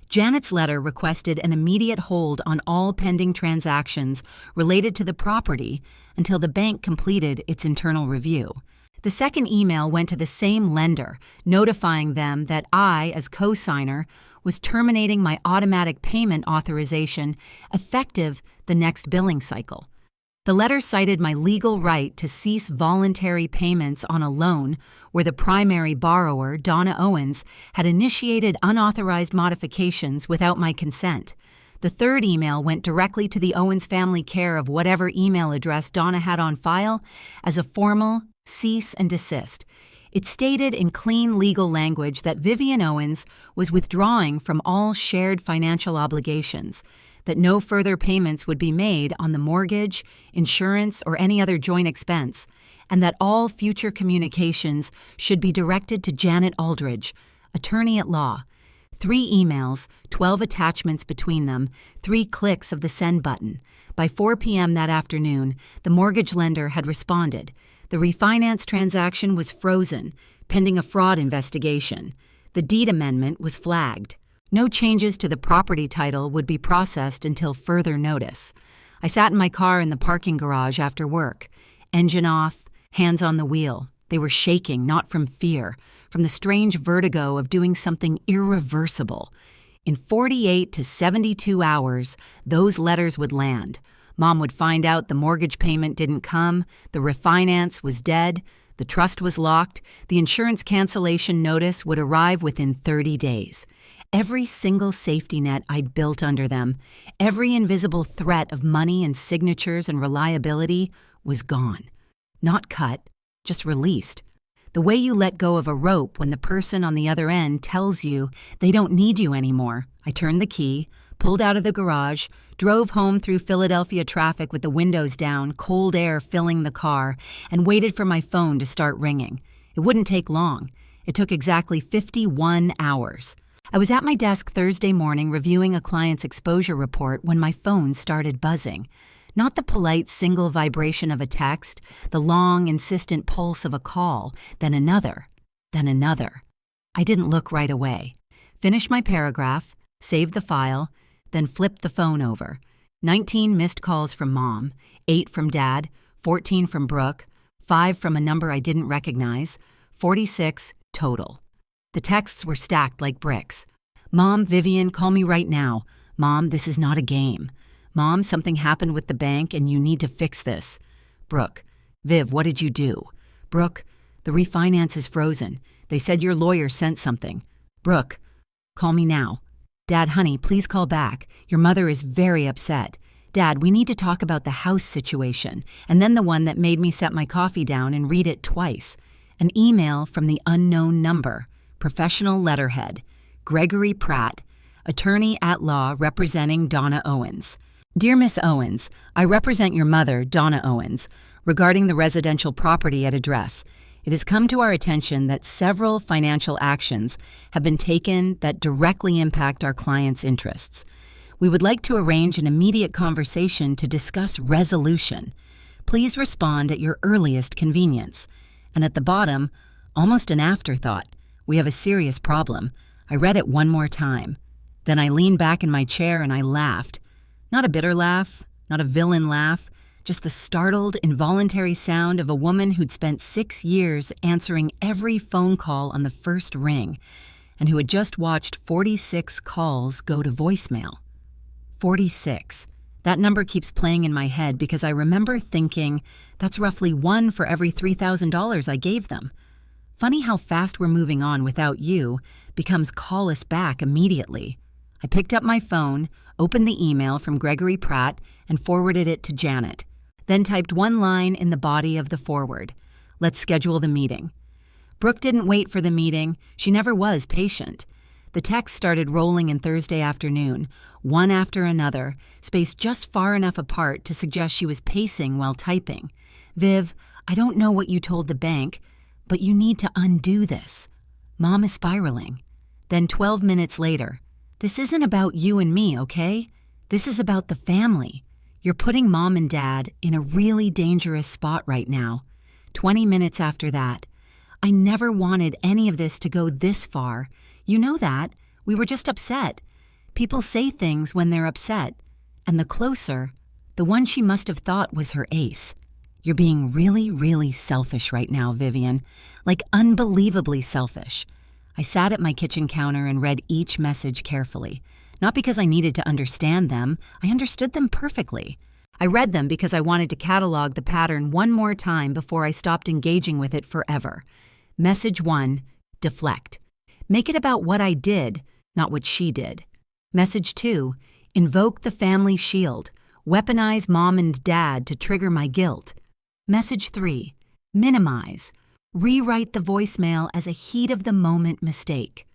Janet's letter requested an immediate hold on all pending transactions related to the property until the bank completed its internal review. The second email went to the same lender, notifying them that I, as co-signer, was terminating my automatic payment authorization effective the next billing cycle. The letter cited my legal right to cease voluntary payments on a loan where the primary borrower, Donna Owens, had initiated unauthorized modifications without my consent. The third email went directly to the Owens family care of whatever email address Donna had on file as a formal cease and desist. It stated in clean legal language that Vivian Owens was withdrawing from all shared financial obligations, that no further payments would be made on the mortgage, insurance, or any other joint expense, and that all future communications should be directed to Janet Aldridge, attorney at law. 3 emails, 12 attachments between them, 3 clicks of the send button. By 4 p.m. that afternoon, the mortgage lender had responded. The refinance transaction was frozen, pending a fraud investigation. The deed amendment was flagged. No changes to the property title would be processed until further notice. I sat in my car in the parking garage after work. Engine off, hands on the wheel. They were shaking, not from fear, from the strange vertigo of doing something irreversible. In 48 to 72 hours, those letters would land. Mom would find out the mortgage payment didn't come, the refinance was dead, the trust was locked, the insurance cancellation notice would arrive within 30 days. Every single safety net I'd built under them, every invisible threat of money and signatures and reliability was gone. Not cut, just released. The way you let go of a rope when the person on the other end tells you they don't need you anymore. I turned the key, pulled out of the garage, drove home through Philadelphia traffic with the windows down, cold air filling the car, and waited for my phone to start ringing. It wouldn't take long. It took exactly 51 hours. I was at my desk Thursday morning reviewing a client's exposure report when my phone started buzzing. Not the polite single vibration of a text, the long, insistent pulse of a call, then another, then another. I didn't look right away. Finish my paragraph, save the file, then flip the phone over. 19 missed calls from Mom, 8 from Dad, 14 from Brooke, 5 from a number I didn't recognize, 46 total. The texts were stacked like bricks. Mom, Vivian, call me right now. Mom, this is not a game. Mom, something happened with the bank and you need to fix this. Brooke, Viv, what did you do? Brooke, the refinance is frozen. They said your lawyer sent something. Brooke, call me now. Dad, honey, please call back. Your mother is very upset. Dad, we need to talk about the house situation, and then the one that made me set my coffee down and read it twice. An email from the unknown number, professional letterhead, Gregory Pratt, attorney at law representing Donna Owens. Dear Miss Owens, I represent your mother, Donna Owens, regarding the residential property at address. It has come to our attention that several financial actions have been taken that directly impact our client's interests. We would like to arrange an immediate conversation to discuss resolution. Please respond at your earliest convenience. And at the bottom, almost an afterthought, we have a serious problem. I read it one more time. Then I leaned back in my chair and I laughed. Not a bitter laugh, not a villain laugh, just the startled, involuntary sound of a woman who'd spent 6 years answering every phone call on the first ring and who had just watched 46 calls go to voicemail. 46. That number keeps playing in my head because I remember thinking that's roughly one for every $3,000 I gave them. Funny how fast we're moving on without you becomes call us back immediately. I picked up my phone, opened the email from Gregory Pratt, and forwarded it to Janet. Then typed one line in the body of the forward. Let's schedule the meeting. Brooke didn't wait for the meeting. She never was patient. The texts started rolling in Thursday afternoon, one after another, spaced just far enough apart to suggest she was pacing while typing. Viv, I don't know what you told the bank, but you need to undo this. Mom is spiraling. Then 12 minutes later, this isn't about you and me, okay? This is about the family. You're putting Mom and Dad in a really dangerous spot right now. 20 minutes after that, I never wanted any of this to go this far. You know that. We were just upset. People say things when they're upset. And the closer, the one she must have thought was her ace. You're being really, really selfish right now, Vivian. Like unbelievably selfish. I sat at my kitchen counter and read each message carefully. Not because I needed to understand them. I understood them perfectly. I read them because I wanted to catalog the pattern one more time before I stopped engaging with it forever. Message 1, deflect. Make it about what I did, not what she did. Message 2, invoke the family shield. Weaponize Mom and Dad to trigger my guilt. Message 3, minimize. Rewrite the voicemail as a heat-of-the-moment mistake.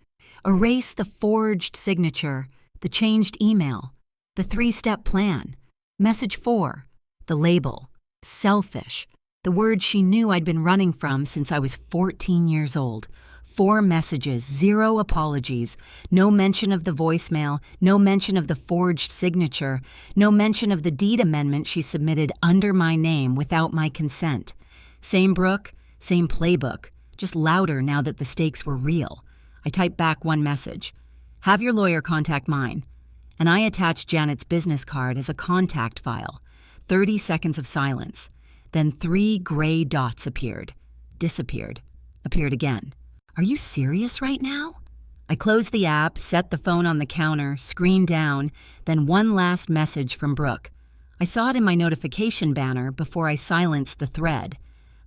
Erase the forged signature, the changed email, the 3-step plan. Message 4, the label, selfish, the word she knew I'd been running from since I was 14 years old. 4 messages, 0 apologies, no mention of the voicemail, no mention of the forged signature, no mention of the deed amendment she submitted under my name without my consent. Same Brooke, same playbook, just louder now that the stakes were real. I typed back one message. Have your lawyer contact mine. And I attached Janet's business card as a contact file. 30 seconds of silence. Then 3 gray dots appeared. Disappeared. Appeared again. Are you serious right now? I closed the app, set the phone on the counter, screen down, then one last message from Brooke. I saw it in my notification banner before I silenced the thread.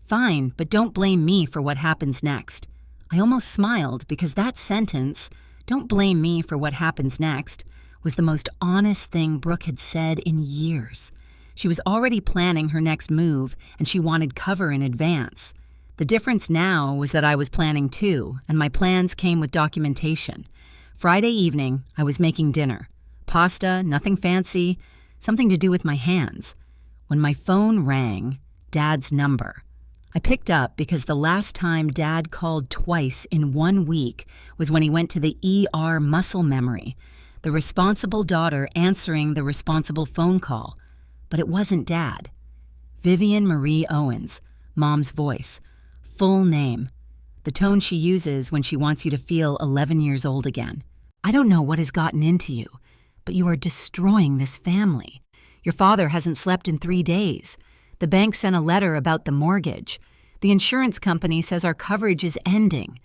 Fine, but don't blame me for what happens next. I almost smiled because that sentence, don't blame me for what happens next, was the most honest thing Brooke had said in years. She was already planning her next move, and she wanted cover in advance. The difference now was that I was planning too, and my plans came with documentation. Friday evening, I was making dinner. Pasta, nothing fancy, something to do with my hands. When my phone rang, Dad's number. I picked up because the last time Dad called twice in 1 week was when he went to the ER muscle memory, the responsible daughter answering the responsible phone call. But it wasn't Dad. Vivian Marie Owens, Mom's voice, full name, the tone she uses when she wants you to feel 11 years old again. I don't know what has gotten into you, but you are destroying this family. Your father hasn't slept in 3 days. The bank sent a letter about the mortgage. The insurance company says our coverage is ending.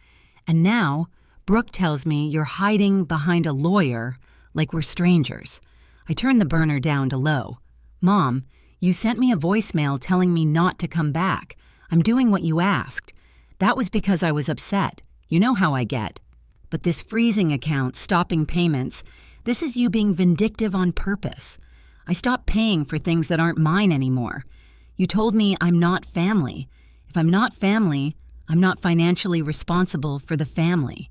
And now, Brooke tells me you're hiding behind a lawyer like we're strangers. I turned the burner down to low. Mom, you sent me a voicemail telling me not to come back. I'm doing what you asked. That was because I was upset. You know how I get. But this freezing account, stopping payments, this is you being vindictive on purpose. I stopped paying for things that aren't mine anymore. You told me I'm not family. If I'm not family, I'm not financially responsible for the family.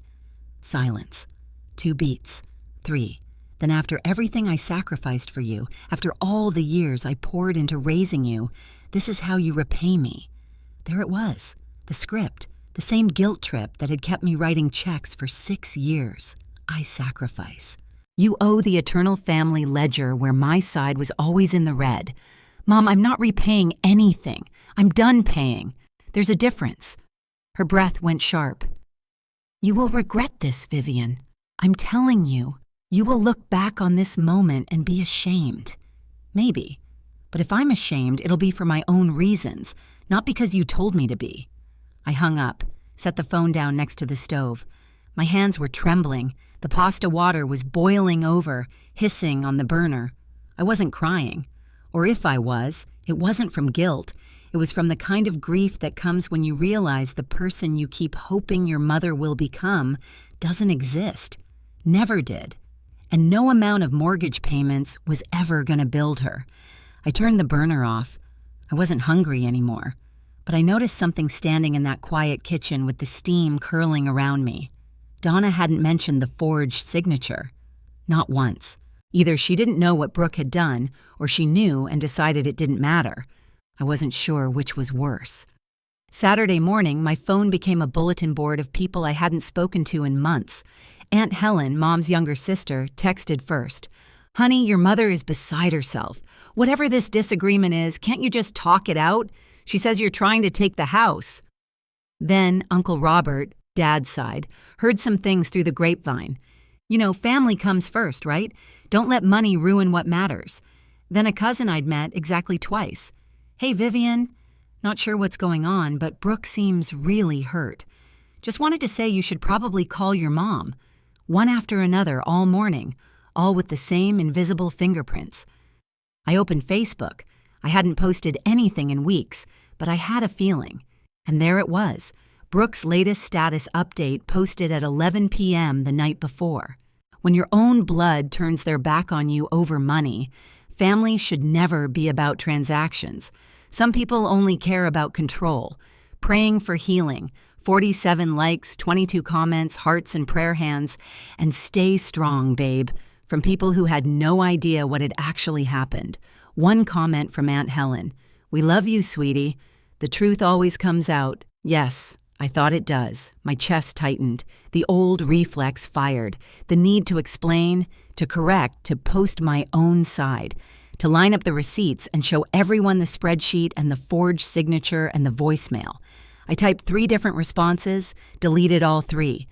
Silence. 2 beats. 3. Then after everything I sacrificed for you, after all the years I poured into raising you, this is how you repay me. There it was, the script, the same guilt trip that had kept me writing checks for 6 years. I sacrifice. You owe the eternal family ledger where my side was always in the red. Mom, I'm not repaying anything. I'm done paying. There's a difference. Her breath went sharp. You will regret this, Vivian. I'm telling you, you will look back on this moment and be ashamed. Maybe. But if I'm ashamed, it'll be for my own reasons, not because you told me to be. I hung up, set the phone down next to the stove. My hands were trembling. The pasta water was boiling over, hissing on the burner. I wasn't crying. Or if I was, it wasn't from guilt. It was from the kind of grief that comes when you realize the person you keep hoping your mother will become doesn't exist. Never did. And no amount of mortgage payments was ever going to build her. I turned the burner off. I wasn't hungry anymore. But I noticed something standing in that quiet kitchen with the steam curling around me. Donna hadn't mentioned the forged signature. Not once. Either she didn't know what Brooke had done, or she knew and decided it didn't matter. I wasn't sure which was worse. Saturday morning, my phone became a bulletin board of people I hadn't spoken to in months. Aunt Helen, Mom's younger sister, texted first. Honey, your mother is beside herself. Whatever this disagreement is, can't you just talk it out? She says you're trying to take the house. Then Uncle Robert, Dad's side, heard some things through the grapevine. You know, family comes first, right? Don't let money ruin what matters. Then a cousin I'd met exactly twice. Hey, Vivian. Not sure what's going on, but Brooke seems really hurt. Just wanted to say you should probably call your mom. One after another all morning, all with the same invisible fingerprints. I opened Facebook. I hadn't posted anything in weeks, but I had a feeling. And there it was, Brooke's latest status update posted at 11 p.m. the night before. When your own blood turns their back on you over money, family should never be about transactions. Some people only care about control. Praying for healing, 47 likes, 22 comments, hearts and prayer hands, and stay strong, babe, from people who had no idea what had actually happened. One comment from Aunt Helen. We love you, sweetie. The truth always comes out. Yes, I thought it does. My chest tightened. The old reflex fired. The need to explain, to correct, to post my own side, to line up the receipts and show everyone the spreadsheet and the forged signature and the voicemail. I typed 3 different responses, deleted all 3.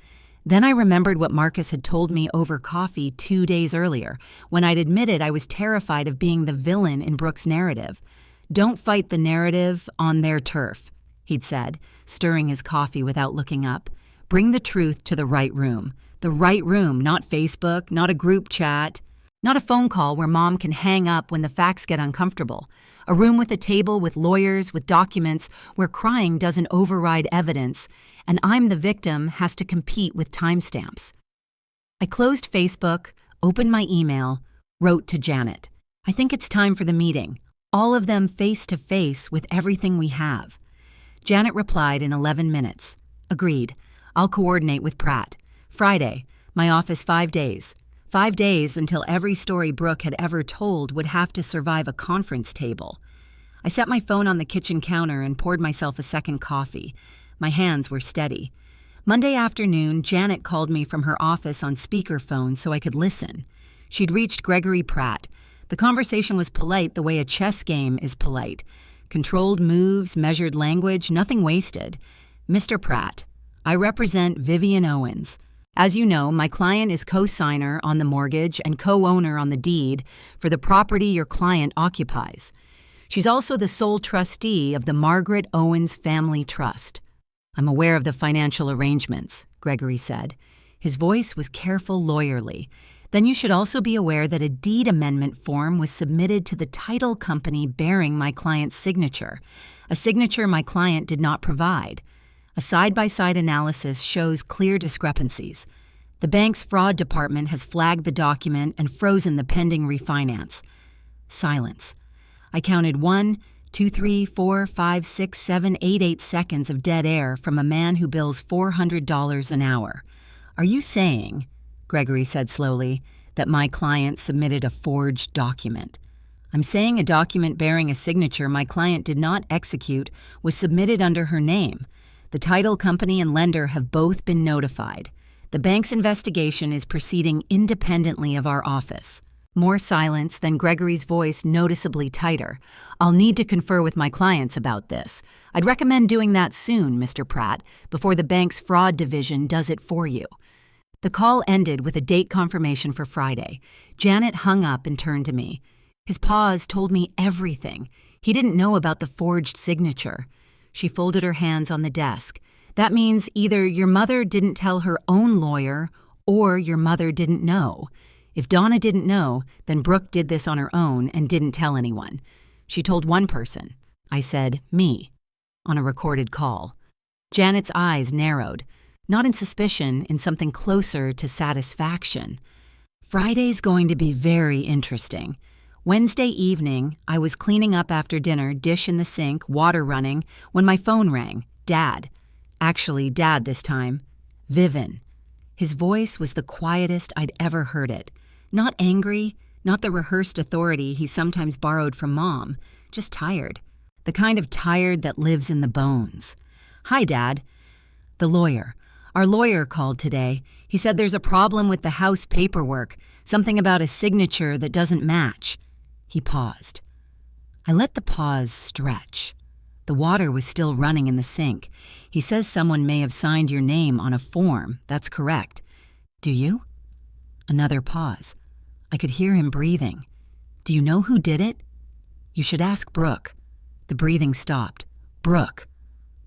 Then I remembered what Marcus had told me over coffee 2 days earlier, when I'd admitted I was terrified of being the villain in Brooke's narrative. Don't fight the narrative on their turf, he'd said, stirring his coffee without looking up. Bring the truth to the right room. The right room, not Facebook, not a group chat, not a phone call where mom can hang up when the facts get uncomfortable. A room with a table, with lawyers, with documents, where crying doesn't override evidence, and I'm the victim has to compete with timestamps. I closed Facebook, opened my email, wrote to Janet. I think it's time for the meeting. All of them face to face with everything we have. Janet replied in 11 minutes. Agreed. I'll coordinate with Pratt. Friday. My office 5 days. 5 days until every story Brooke had ever told would have to survive a conference table. I set my phone on the kitchen counter and poured myself a second coffee. My hands were steady. Monday afternoon, Janet called me from her office on speakerphone so I could listen. She'd reached Gregory Pratt. The conversation was polite the way a chess game is polite. Controlled moves, measured language, nothing wasted. Mr. Pratt, I represent Vivian Owens. As you know, my client is co-signer on the mortgage and co-owner on the deed for the property your client occupies. She's also the sole trustee of the Margaret Owens Family Trust. I'm aware of the financial arrangements, Gregory said. His voice was careful, lawyerly. Then you should also be aware that a deed amendment form was submitted to the title company bearing my client's signature, a signature my client did not provide. A side-by-side analysis shows clear discrepancies. The bank's fraud department has flagged the document and frozen the pending refinance. Silence. I counted 1, 2, 3, 4, 5, 6, 7, 8 seconds of dead air from a man who bills $400 an hour. Are you saying, Gregory said slowly, that my client submitted a forged document? I'm saying a document bearing a signature my client did not execute was submitted under her name. The title company and lender have both been notified. The bank's investigation is proceeding independently of our office. More silence, then Gregory's voice noticeably tighter. I'll need to confer with my clients about this. I'd recommend doing that soon, Mr. Pratt, before the bank's fraud division does it for you. The call ended with a date confirmation for Friday. Janet hung up and turned to me. His pause told me everything. He didn't know about the forged signature. She folded her hands on the desk. That means either your mother didn't tell her own lawyer or your mother didn't know. If Donna didn't know, then Brooke did this on her own and didn't tell anyone. She told one person. I said, me, on a recorded call. Janet's eyes narrowed, not in suspicion, in something closer to satisfaction. Friday's going to be very interesting. Wednesday evening, I was cleaning up after dinner, dish in the sink, water running, when my phone rang. Dad. Actually, Dad this time. Vivin. His voice was the quietest I'd ever heard it. Not angry, not the rehearsed authority he sometimes borrowed from Mom, just tired. The kind of tired that lives in the bones. Hi, Dad. The lawyer. Our lawyer called today. He said there's a problem with the house paperwork, something about a signature that doesn't match. He paused. I let the pause stretch. The water was still running in the sink. He says someone may have signed your name on a form. That's correct. Do you? Another pause. I could hear him breathing. Do you know who did it? You should ask Brooke. The breathing stopped. Brooke.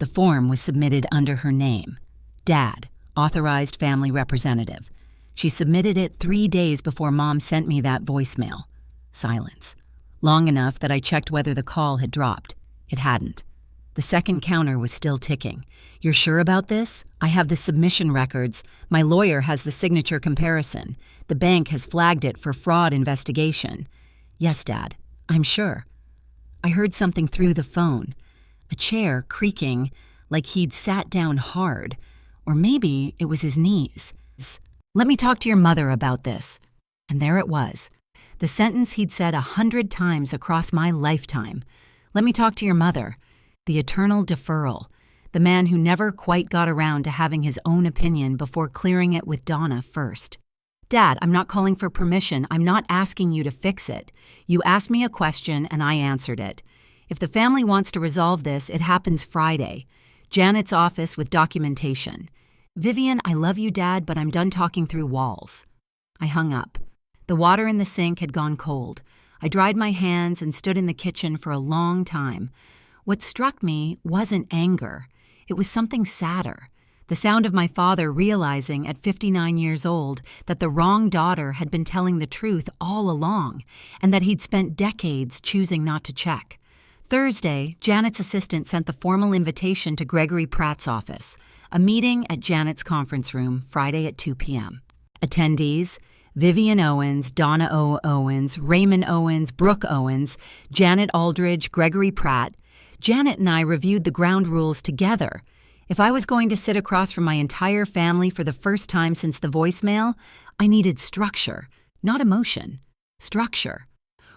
The form was submitted under her name. Dad, authorized family representative. She submitted it 3 days before Mom sent me that voicemail. Silence. Long enough that I checked whether the call had dropped. It hadn't. The second counter was still ticking. You're sure about this? I have the submission records. My lawyer has the signature comparison. The bank has flagged it for fraud investigation. Yes, Dad, I'm sure. I heard something through the phone. A chair creaking like he'd sat down hard. Or maybe it was his knees. Let me talk to your mother about this. And there it was. The sentence he'd said 100 times across my lifetime. Let me talk to your mother. The eternal deferral. The man who never quite got around to having his own opinion before clearing it with Donna first. Dad, I'm not calling for permission. I'm not asking you to fix it. You asked me a question and I answered it. If the family wants to resolve this, it happens Friday. Janet's office with documentation. Vivian, I love you, Dad, but I'm done talking through walls. I hung up. The water in the sink had gone cold. I dried my hands and stood in the kitchen for a long time. What struck me wasn't anger. It was something sadder. The sound of my father realizing at 59 years old that the wrong daughter had been telling the truth all along and that he'd spent decades choosing not to check. Thursday, Janet's assistant sent the formal invitation to Gregory Pratt's office, a meeting at Janet's conference room Friday at 2 p.m. Attendees: Vivian Owens, Donna O. Owens, Raymond Owens, Brooke Owens, Janet Aldridge, Gregory Pratt. Janet and I reviewed the ground rules together. If I was going to sit across from my entire family for the first time since the voicemail, I needed structure, not emotion. Structure.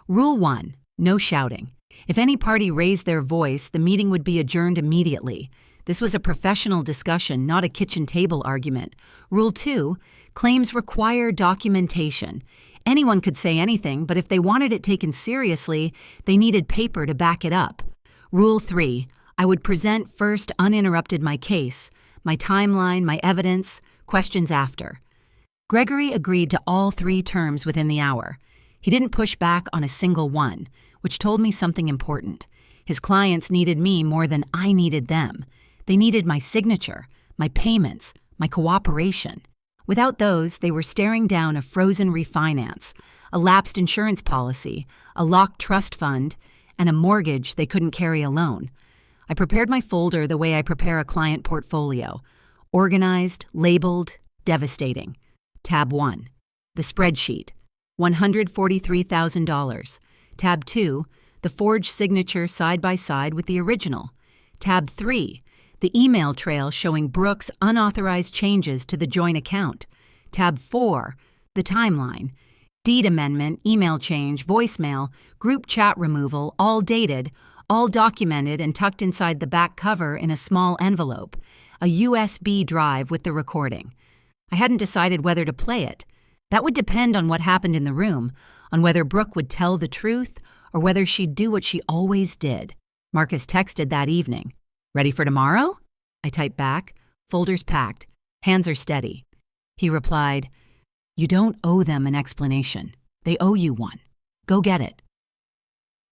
Rule 1, no shouting. If any party raised their voice, the meeting would be adjourned immediately. This was a professional discussion, not a kitchen table argument. Rule 2, claims require documentation. Anyone could say anything, but if they wanted it taken seriously, they needed paper to back it up. Rule 3, I would present first uninterrupted my case, my timeline, my evidence, Questions after. Gregory agreed to all 3 terms within the hour. He didn't push back on a single one, which told me something important. His clients needed me more than I needed them. They needed my signature, my payments, my cooperation. Without those, they were staring down a frozen refinance, a lapsed insurance policy, a locked trust fund, and a mortgage they couldn't carry alone. I prepared my folder the way I prepare a client portfolio. Organized, labeled, devastating. Tab 1. The spreadsheet. $143,000. Tab 2. The forged signature side by side with the original. Tab 3. The email trail showing Brooks' unauthorized changes to the joint account. Tab 4. The timeline. Deed amendment, email change, voicemail, group chat removal, all dated, all documented and tucked inside the back cover in a small envelope. A USB drive with the recording. I hadn't decided whether to play it. That would depend on what happened in the room, on whether Brooke would tell the truth or whether she'd do what she always did. Marcus texted that evening. Ready for tomorrow? I typed back, folders packed, hands are steady. He replied, You don't owe them an explanation. They owe you one. Go get it.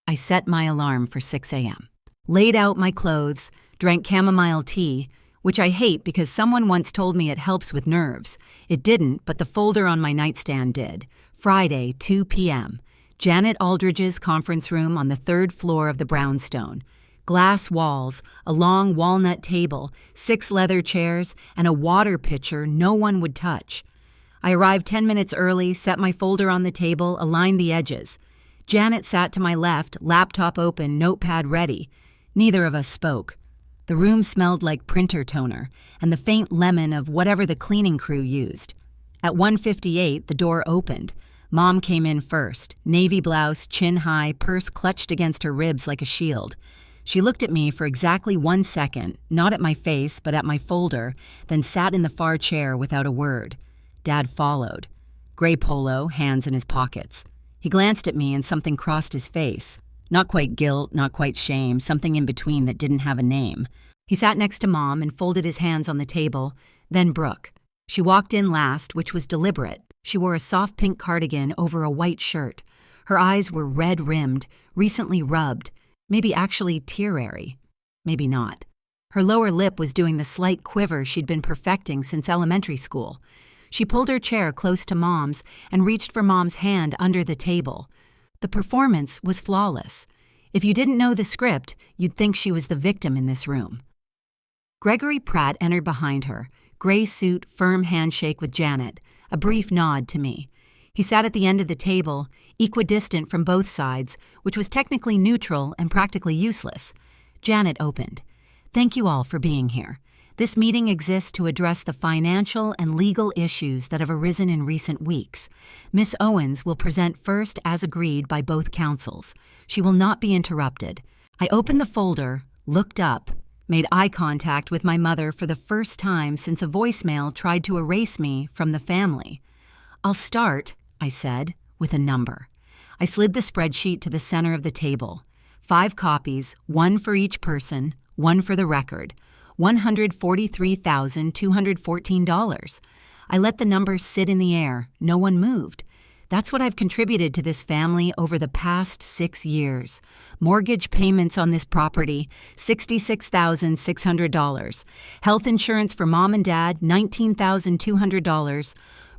I set my alarm for 6 a.m., laid out my clothes, drank chamomile tea, which I hate because someone once told me it helps with nerves. It didn't, but the folder on my nightstand did. Friday, 2 p.m., Janet Aldridge's conference room on the 3rd floor of the brownstone. Glass walls, a long walnut table, 6 leather chairs, and a water pitcher no one would touch. I arrived 10 minutes early, set my folder on the table, aligned the edges. Janet sat to my left, laptop open, notepad ready. Neither of us spoke. The room smelled like printer toner and the faint lemon of whatever the cleaning crew used. At 1:58, the door opened. Mom came in first, navy blouse, chin high, purse clutched against her ribs like a shield. She looked at me for exactly 1 second, not at my face, but at my folder, then sat in the far chair without a word. Dad followed. Gray polo, hands in his pockets. He glanced at me and something crossed his face. Not quite guilt, not quite shame, something in between that didn't have a name. He sat next to Mom and folded his hands on the table, then Brooke. She walked in last, which was deliberate. She wore a soft pink cardigan over a white shirt. Her eyes were red-rimmed, recently rubbed, maybe actually tearary. Maybe not. Her lower lip was doing the slight quiver she'd been perfecting since elementary school. She pulled her chair close to Mom's and reached for Mom's hand under the table. The performance was flawless. If you didn't know the script, you'd think she was the victim in this room. Gregory Pratt entered behind her, gray suit, firm handshake with Janet, a brief nod to me. He sat at the end of the table, equidistant from both sides, which was technically neutral and practically useless. Janet opened. Thank you all for being here. This meeting exists to address the financial and legal issues that have arisen in recent weeks. Miss Owens will present first as agreed by both counsels. She will not be interrupted. I opened the folder, looked up, made eye contact with my mother for the first time since a voicemail tried to erase me from the family. I'll start, I said, with a number. I slid the spreadsheet to the center of the table. 5 copies, 1 for each person, 1 for the record. $143,214. I let the numbers sit in the air. No one moved. That's what I've contributed to this family over the past 6 years. Mortgage payments on this property, $66,600. Health insurance for Mom and Dad, $19,200.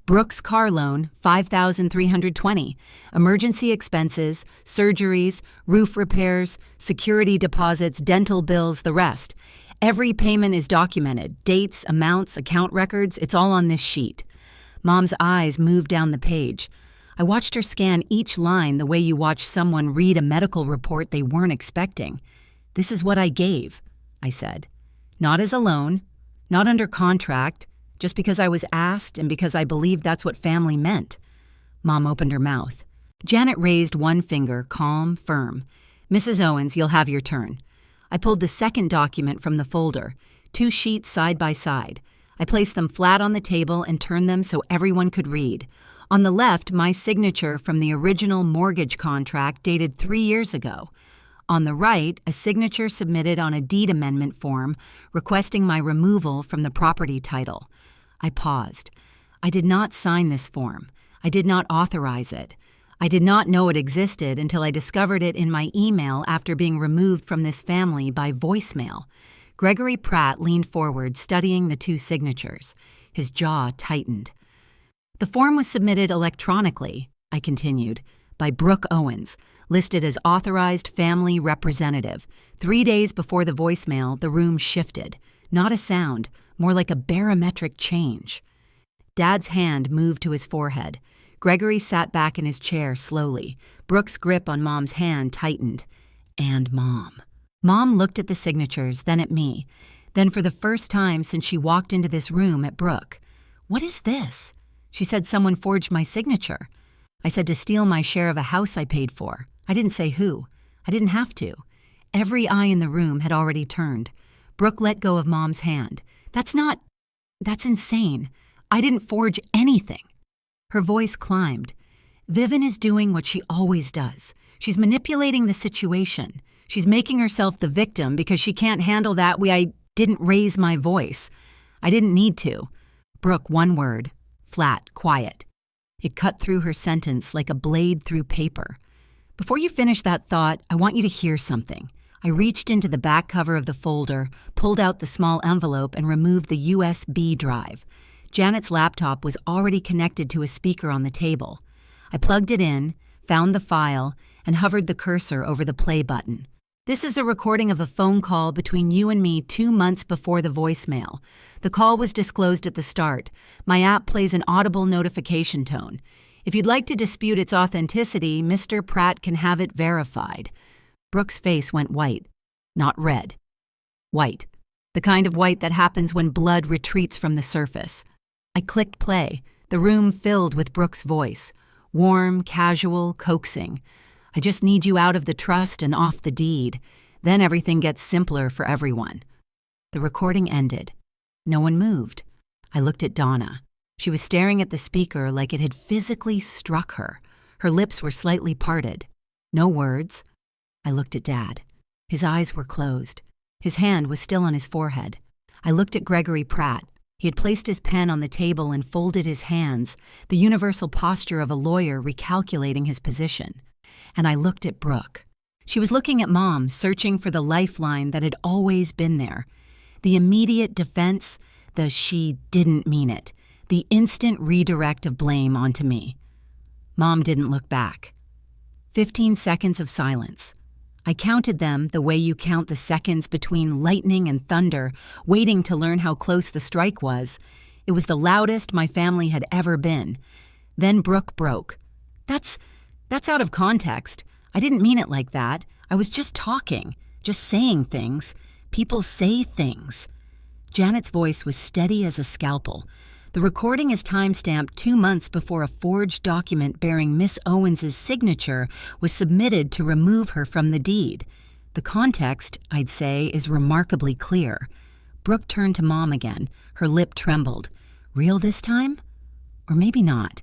Brooks' car loan, $5,320. Emergency expenses, surgeries, roof repairs, security deposits, dental bills, the rest. Every payment is documented. Dates, amounts, account records, it's all on this sheet. Mom's eyes moved down the page. I watched her scan each line the way you watch someone read a medical report they weren't expecting. This is what I gave, I said. Not as a loan, not under contract, just because I was asked and because I believed that's what family meant. Mom opened her mouth. Janet raised one finger, calm, firm. Mrs. Owens, you'll have your turn. I pulled the second document from the folder, 2 sheets side by side. I placed them flat on the table and turned them so everyone could read. On the left, my signature from the original mortgage contract dated 3 years ago. On the right, a signature submitted on a deed amendment form requesting my removal from the property title. I paused. I did not sign this form. I did not authorize it. I did not know it existed until I discovered it in my email after being removed from this family by voicemail. Gregory Pratt leaned forward, studying the two signatures. His jaw tightened. The form was submitted electronically, I continued, by Brooke Owens, listed as authorized family representative. 3 days before the voicemail, the room shifted. Not a sound, more like a barometric change. Dad's hand moved to his forehead. Gregory sat back in his chair slowly. Brooke's grip on Mom's hand tightened. And Mom. Mom looked at the signatures, then at me. Then for the first time since she walked into this room at Brooke. What is this? She said someone forged my signature. I said to steal my share of a house I paid for. I didn't say who. I didn't have to. Every eye in the room had already turned. Brooke let go of Mom's hand. That's insane. I didn't forge anything. Her voice climbed. Vivian is doing what she always does. She's manipulating the situation. She's making herself the victim because she can't handle that way I didn't raise my voice. I didn't need to. Brooke, one word. Flat, quiet. It cut through her sentence like a blade through paper. Before you finish that thought, I want you to hear something. I reached into the back cover of the folder, pulled out the small envelope, and removed the USB drive. Janet's laptop was already connected to a speaker on the table. I plugged it in, found the file, and hovered the cursor over the play button. This is a recording of a phone call between you and me 2 months before the voicemail. The call was disclosed at the start. My app plays an audible notification tone. If you'd like to dispute its authenticity, Mr. Pratt can have it verified. Brooke's face went white. Not red. White. The kind of white that happens when blood retreats from the surface. I clicked play. The room filled with Brooke's voice. Warm, casual, coaxing. I just need you out of the trust and off the deed. Then everything gets simpler for everyone. The recording ended. No one moved. I looked at Donna. She was staring at the speaker like it had physically struck her. Her lips were slightly parted. No words. I looked at Dad. His eyes were closed. His hand was still on his forehead. I looked at Gregory Pratt. He had placed his pen on the table and folded his hands, the universal posture of a lawyer recalculating his position. And I looked at Brooke. She was looking at Mom, searching for the lifeline that had always been there. The immediate defense, the she didn't mean it, the instant redirect of blame onto me. Mom didn't look back. 15 seconds of silence. I counted them the way you count the seconds between lightning and thunder, waiting to learn how close the strike was. It was the loudest my family had ever been. Then Brooke broke. That's out of context. I didn't mean it like that. I was just talking, just saying things. People say things. Janet's voice was steady as a scalpel. The recording is timestamped 2 months before a forged document bearing Miss Owens' signature was submitted to remove her from the deed. The context, I'd say, is remarkably clear. Brooke turned to Mom again. Her lip trembled. Real this time? Or maybe not.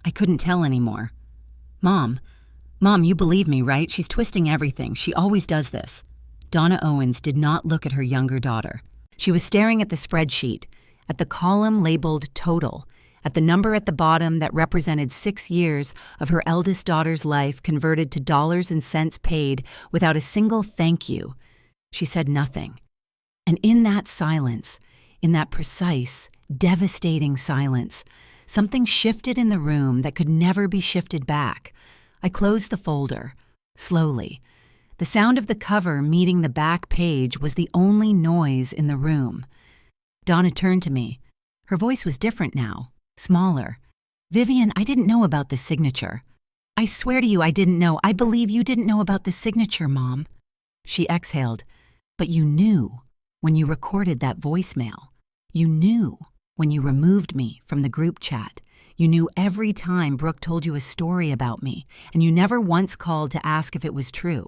I couldn't tell anymore. Mom, you believe me, right? She's twisting everything. She always does this. Donna Owens did not look at her younger daughter. She was staring at the spreadsheet, at the column labeled total, at the number at the bottom that represented 6 years of her eldest daughter's life converted to dollars and cents paid without a single thank you. She said nothing. And in that silence, in that precise, devastating silence, something shifted in the room that could never be shifted back. I closed the folder, slowly. The sound of the cover meeting the back page was the only noise in the room. Donna turned to me. Her voice was different now, smaller. Vivian, I didn't know about this signature. I swear to you I didn't know. I believe you didn't know about this signature, Mom. She exhaled. But you knew when you recorded that voicemail. You knew when you removed me from the group chat. You knew every time Brooke told you a story about me, and you never once called to ask if it was true.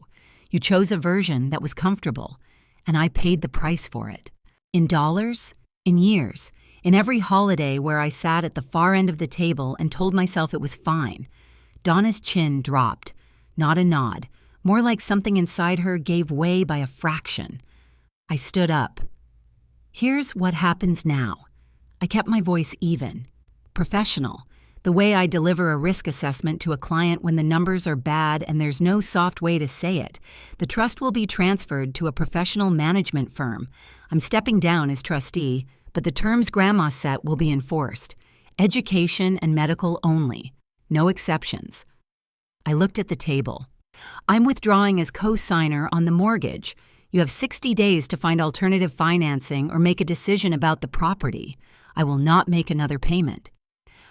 You chose a version that was comfortable, and I paid the price for it. In dollars, in years, in every holiday where I sat at the far end of the table and told myself it was fine. Donna's chin dropped, not a nod, more like something inside her gave way by a fraction. I stood up. Here's what happens now. I kept my voice even, professional, the way I deliver a risk assessment to a client when the numbers are bad and there's no soft way to say it. The trust will be transferred to a professional management firm. I'm stepping down as trustee, but the terms Grandma set will be enforced. Education and medical only. No exceptions. I looked at the table. I'm withdrawing as co-signer on the mortgage. You have 60 days to find alternative financing or make a decision about the property. I will not make another payment.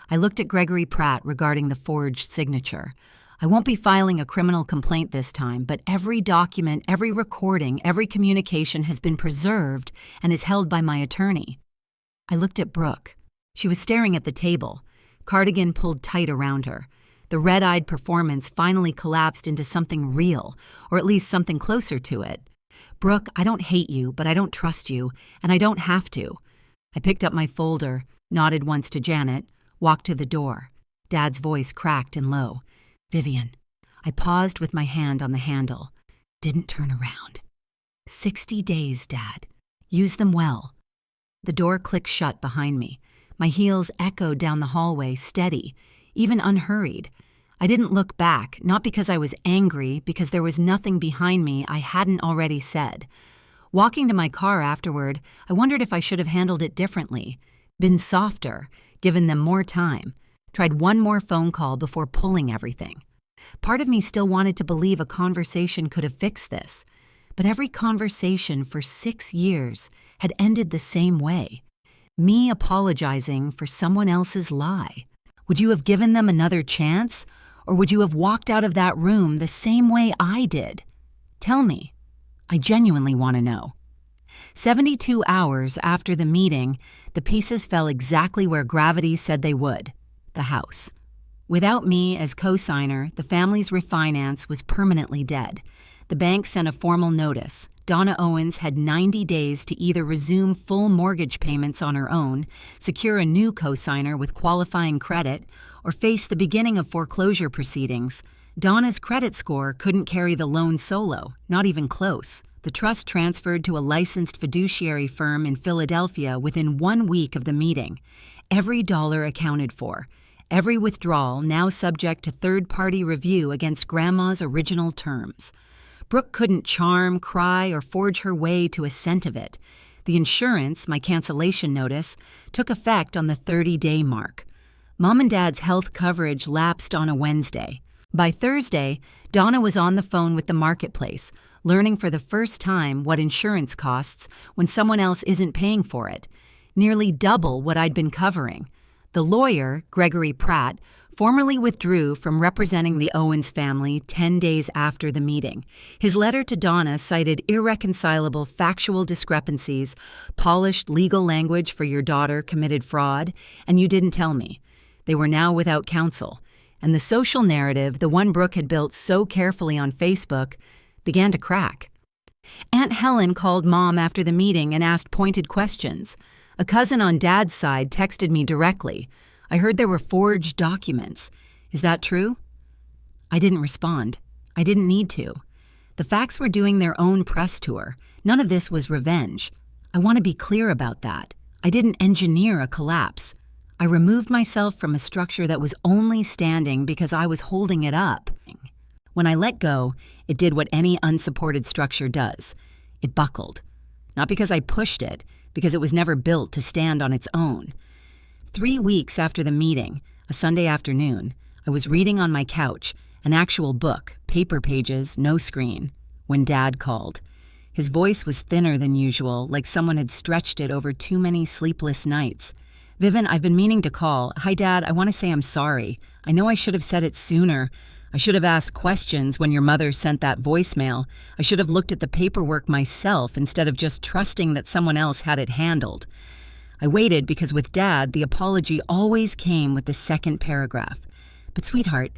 I looked at Gregory Pratt regarding the forged signature. I won't be filing a criminal complaint this time, but every document, every recording, every communication has been preserved and is held by my attorney. I looked at Brooke. She was staring at the table, cardigan pulled tight around her. The red-eyed performance finally collapsed into something real, or at least something closer to it. Brooke, I don't hate you, but I don't trust you, and I don't have to. I picked up my folder, nodded once to Janet, walked to the door. Dad's voice cracked and low. Vivian. I paused with my hand on the handle. Didn't turn around. 60 days, Dad. Use them well. The door clicked shut behind me. My heels echoed down the hallway, steady, even unhurried. I didn't look back, not because I was angry, because there was nothing behind me I hadn't already said. Walking to my car afterward, I wondered if I should have handled it differently, been softer, given them more time, tried one more phone call before pulling everything. Part of me still wanted to believe a conversation could have fixed this, but every conversation for 6 years had ended the same way. Me apologizing for someone else's lie. Would you have given them another chance, or would you have walked out of that room the same way I did? Tell me. I genuinely want to know. 72 hours after the meeting, the pieces fell exactly where gravity said they would, the house. Without me as co-signer, the family's refinance was permanently dead. The bank sent a formal notice. Donna Owens had 90 days to either resume full mortgage payments on her own, secure a new co-signer with qualifying credit, or face the beginning of foreclosure proceedings. Donna's credit score couldn't carry the loan solo, not even close. The trust transferred to a licensed fiduciary firm in Philadelphia within 1 week of the meeting. Every dollar accounted for. Every withdrawal now subject to third-party review against Grandma's original terms. Brooke couldn't charm, cry, or forge her way to a cent of it. The insurance, my cancellation notice, took effect on the 30-day mark. Mom and Dad's health coverage lapsed on a Wednesday. By Thursday, Donna was on the phone with the marketplace, learning for the first time what insurance costs when someone else isn't paying for it, nearly double what I'd been covering. The lawyer, Gregory Pratt, formally withdrew from representing the Owens family 10 days after the meeting. His letter to Donna cited irreconcilable factual discrepancies, polished legal language for your daughter committed fraud, and you didn't tell me. They were now without counsel, and the social narrative, the one Brooke had built so carefully on Facebook, began to crack. Aunt Helen called Mom after the meeting and asked pointed questions. A cousin on Dad's side texted me directly. I heard there were forged documents. Is that true? I didn't respond. I didn't need to. The facts were doing their own press tour. None of this was revenge. I want to be clear about that. I didn't engineer a collapse. I removed myself from a structure that was only standing because I was holding it up. When I let go, it did what any unsupported structure does. It buckled. Not because I pushed it, because it was never built to stand on its own. 3 weeks after the meeting, a Sunday afternoon, I was reading on my couch, an actual book, paper pages, no screen, when Dad called. His voice was thinner than usual, like someone had stretched it over too many sleepless nights. Vivian, I've been meaning to call. Hi, Dad, I want to say I'm sorry. I know I should have said it sooner. I should have asked questions when your mother sent that voicemail. I should have looked at the paperwork myself instead of just trusting that someone else had it handled. I waited because with Dad, the apology always came with the second paragraph. But sweetheart,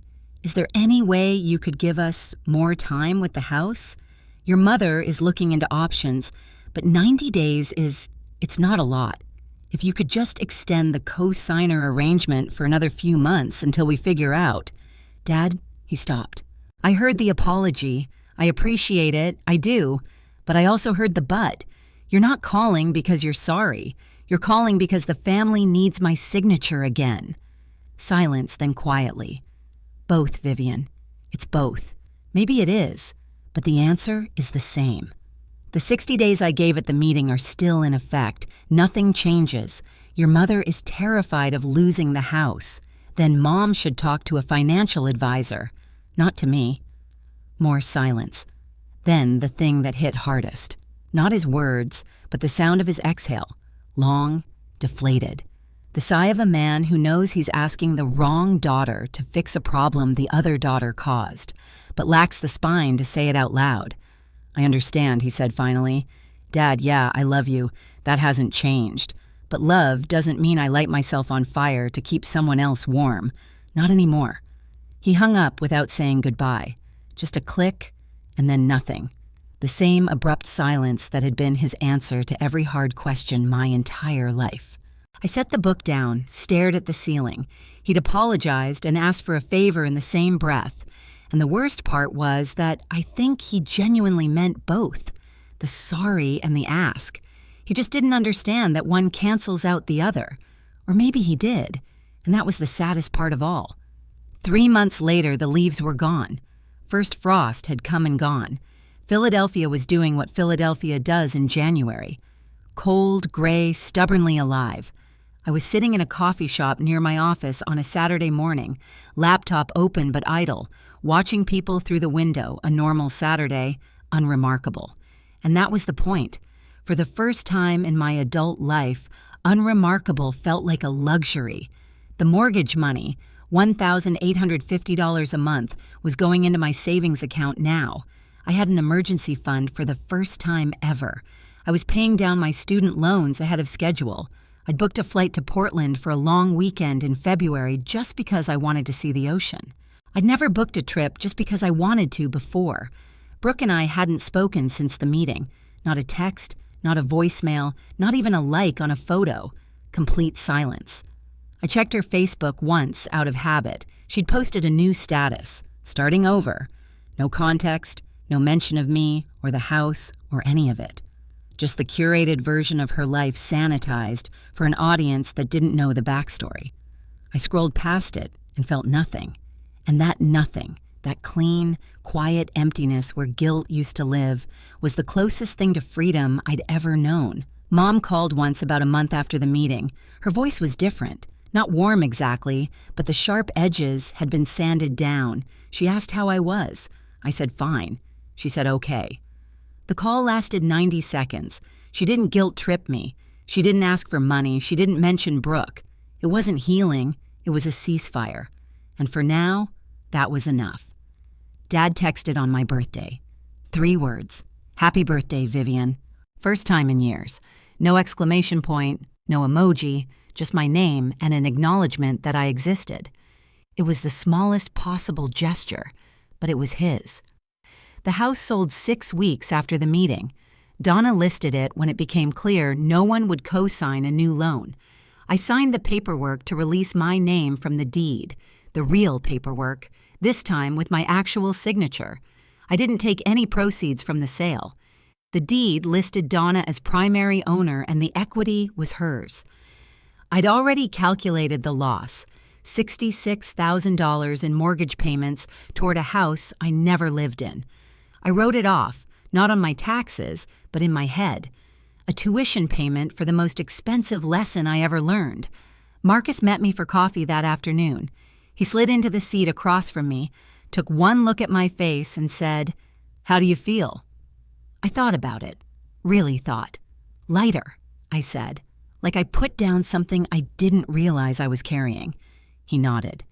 is there any way you could give us more time with the house? Your mother is looking into options, but 90 days it's not a lot. If you could just extend the co-signer arrangement for another few months until we figure out. Dad, he stopped. I heard the apology. I appreciate it. I do. But I also heard the but. You're not calling because you're sorry. You're calling because the family needs my signature again." Silence, then quietly. "Both, Vivian. It's both. Maybe it is, but the answer is the same. The 60 days I gave at the meeting are still in effect. Nothing changes. Your mother is terrified of losing the house. Then Mom should talk to a financial advisor, not to me." More silence. Then the thing that hit hardest. Not his words, but the sound of his exhale. Long, deflated. The sigh of a man who knows he's asking the wrong daughter to fix a problem the other daughter caused, but lacks the spine to say it out loud. "I understand," he said finally. "Dad, yeah, I love you. That hasn't changed. But love doesn't mean I light myself on fire to keep someone else warm. Not anymore." He hung up without saying goodbye. Just a click, and then nothing. The same abrupt silence that had been his answer to every hard question my entire life. I set the book down, stared at the ceiling. He'd apologized and asked for a favor in the same breath. And the worst part was that I think he genuinely meant both, the sorry and the ask. He just didn't understand that one cancels out the other. Or maybe he did, and that was the saddest part of all. 3 months later, the leaves were gone. First frost had come and gone. Philadelphia was doing what Philadelphia does in January. Cold, gray, stubbornly alive. I was sitting in a coffee shop near my office on a Saturday morning, laptop open but idle, watching people through the window, a normal Saturday, unremarkable. And that was the point. For the first time in my adult life, unremarkable felt like a luxury. The mortgage money, $1,850 a month, was going into my savings account now. I had an emergency fund for the first time ever. I was paying down my student loans ahead of schedule. I'd booked a flight to Portland for a long weekend in February just because I wanted to see the ocean. I'd never booked a trip just because I wanted to before. Brooke and I hadn't spoken since the meeting. Not a text, not a voicemail, not even a like on a photo. Complete silence. I checked her Facebook once out of habit. She'd posted a new status. Starting over. No context, no mention of me or the house or any of it. Just the curated version of her life sanitized for an audience that didn't know the backstory. I scrolled past it and felt nothing. And that nothing, that clean, quiet emptiness where guilt used to live, was the closest thing to freedom I'd ever known. Mom called once about a month after the meeting. Her voice was different. Not warm exactly, but the sharp edges had been sanded down. She asked how I was. I said fine. She said okay. The call lasted 90 seconds. She didn't guilt-trip me. She didn't ask for money. She didn't mention Brooke. It wasn't healing. It was a ceasefire. And for now, that was enough. Dad texted on my birthday. 3 words. "Happy birthday, Vivian." First time in years. No exclamation point, no emoji, just my name and an acknowledgement that I existed. It was the smallest possible gesture, but it was his. The house sold 6 weeks after the meeting. Donna listed it when it became clear no one would co-sign a new loan. I signed the paperwork to release my name from the deed, the real paperwork, this time with my actual signature. I didn't take any proceeds from the sale. The deed listed Donna as primary owner and the equity was hers. I'd already calculated the loss, $66,000 in mortgage payments toward a house I never lived in. I wrote it off, not on my taxes, but in my head. A tuition payment for the most expensive lesson I ever learned. Marcus met me for coffee that afternoon. He slid into the seat across from me, took one look at my face and said, "How do you feel?" I thought about it. Really thought. "Lighter," I said, like I put down something I didn't realize I was carrying. He nodded.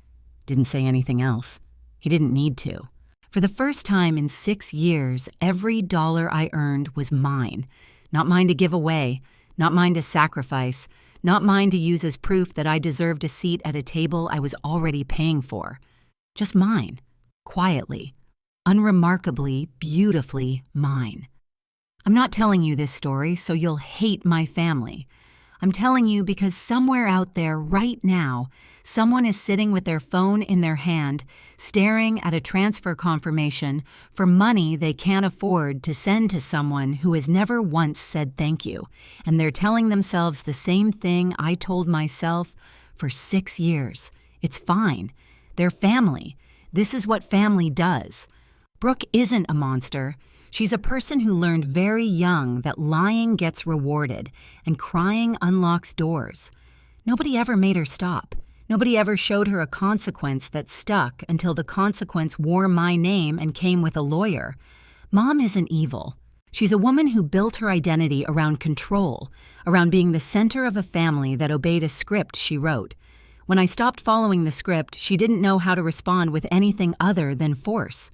Didn't say anything else. He didn't need to. For the first time in 6 years, every dollar I earned was mine. Not mine to give away, not mine to sacrifice, not mine to use as proof that I deserved a seat at a table I was already paying for. Just mine, quietly, unremarkably, beautifully mine. I'm not telling you this story so you'll hate my family. I'm telling you because somewhere out there right now, someone is sitting with their phone in their hand, staring at a transfer confirmation for money they can't afford to send to someone who has never once said thank you. And they're telling themselves the same thing I told myself for 6 years. It's fine. They're family. This is what family does. Brooke isn't a monster. She's a person who learned very young that lying gets rewarded and crying unlocks doors. Nobody ever made her stop. Nobody ever showed her a consequence that stuck until the consequence wore my name and came with a lawyer. Mom isn't evil. She's a woman who built her identity around control, around being the center of a family that obeyed a script she wrote. When I stopped following the script, she didn't know how to respond with anything other than force.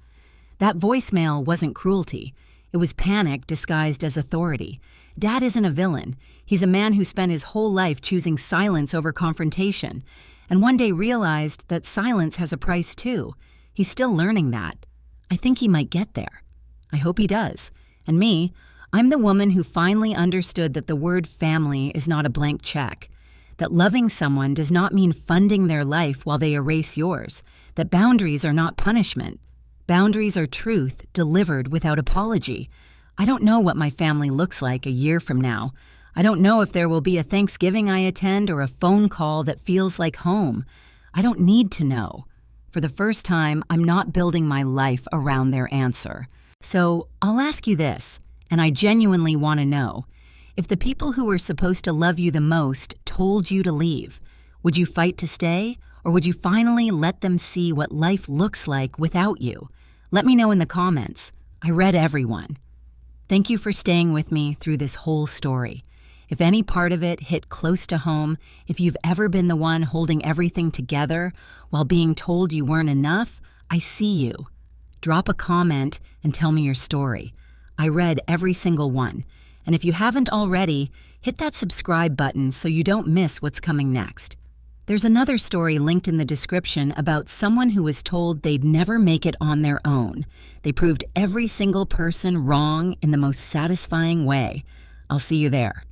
That voicemail wasn't cruelty. It was panic disguised as authority. Dad isn't a villain. He's a man who spent his whole life choosing silence over confrontation, and one day realized that silence has a price too. He's still learning that. I think he might get there. I hope he does. And me, I'm the woman who finally understood that the word family is not a blank check. That loving someone does not mean funding their life while they erase yours. That boundaries are not punishment. Boundaries are truth delivered without apology. I don't know what my family looks like a year from now. I don't know if there will be a Thanksgiving I attend or a phone call that feels like home. I don't need to know. For the first time, I'm not building my life around their answer. So I'll ask you this, and I genuinely want to know. If the people who were supposed to love you the most told you to leave, would you fight to stay? Or would you finally let them see what life looks like without you? Let me know in the comments. I read everyone. Thank you for staying with me through this whole story. If any part of it hit close to home, if you've ever been the one holding everything together while being told you weren't enough, I see you. Drop a comment and tell me your story. I read every single one. And if you haven't already, hit that subscribe button so you don't miss what's coming next. There's another story linked in the description about someone who was told they'd never make it on their own. They proved every single person wrong in the most satisfying way. I'll see you there.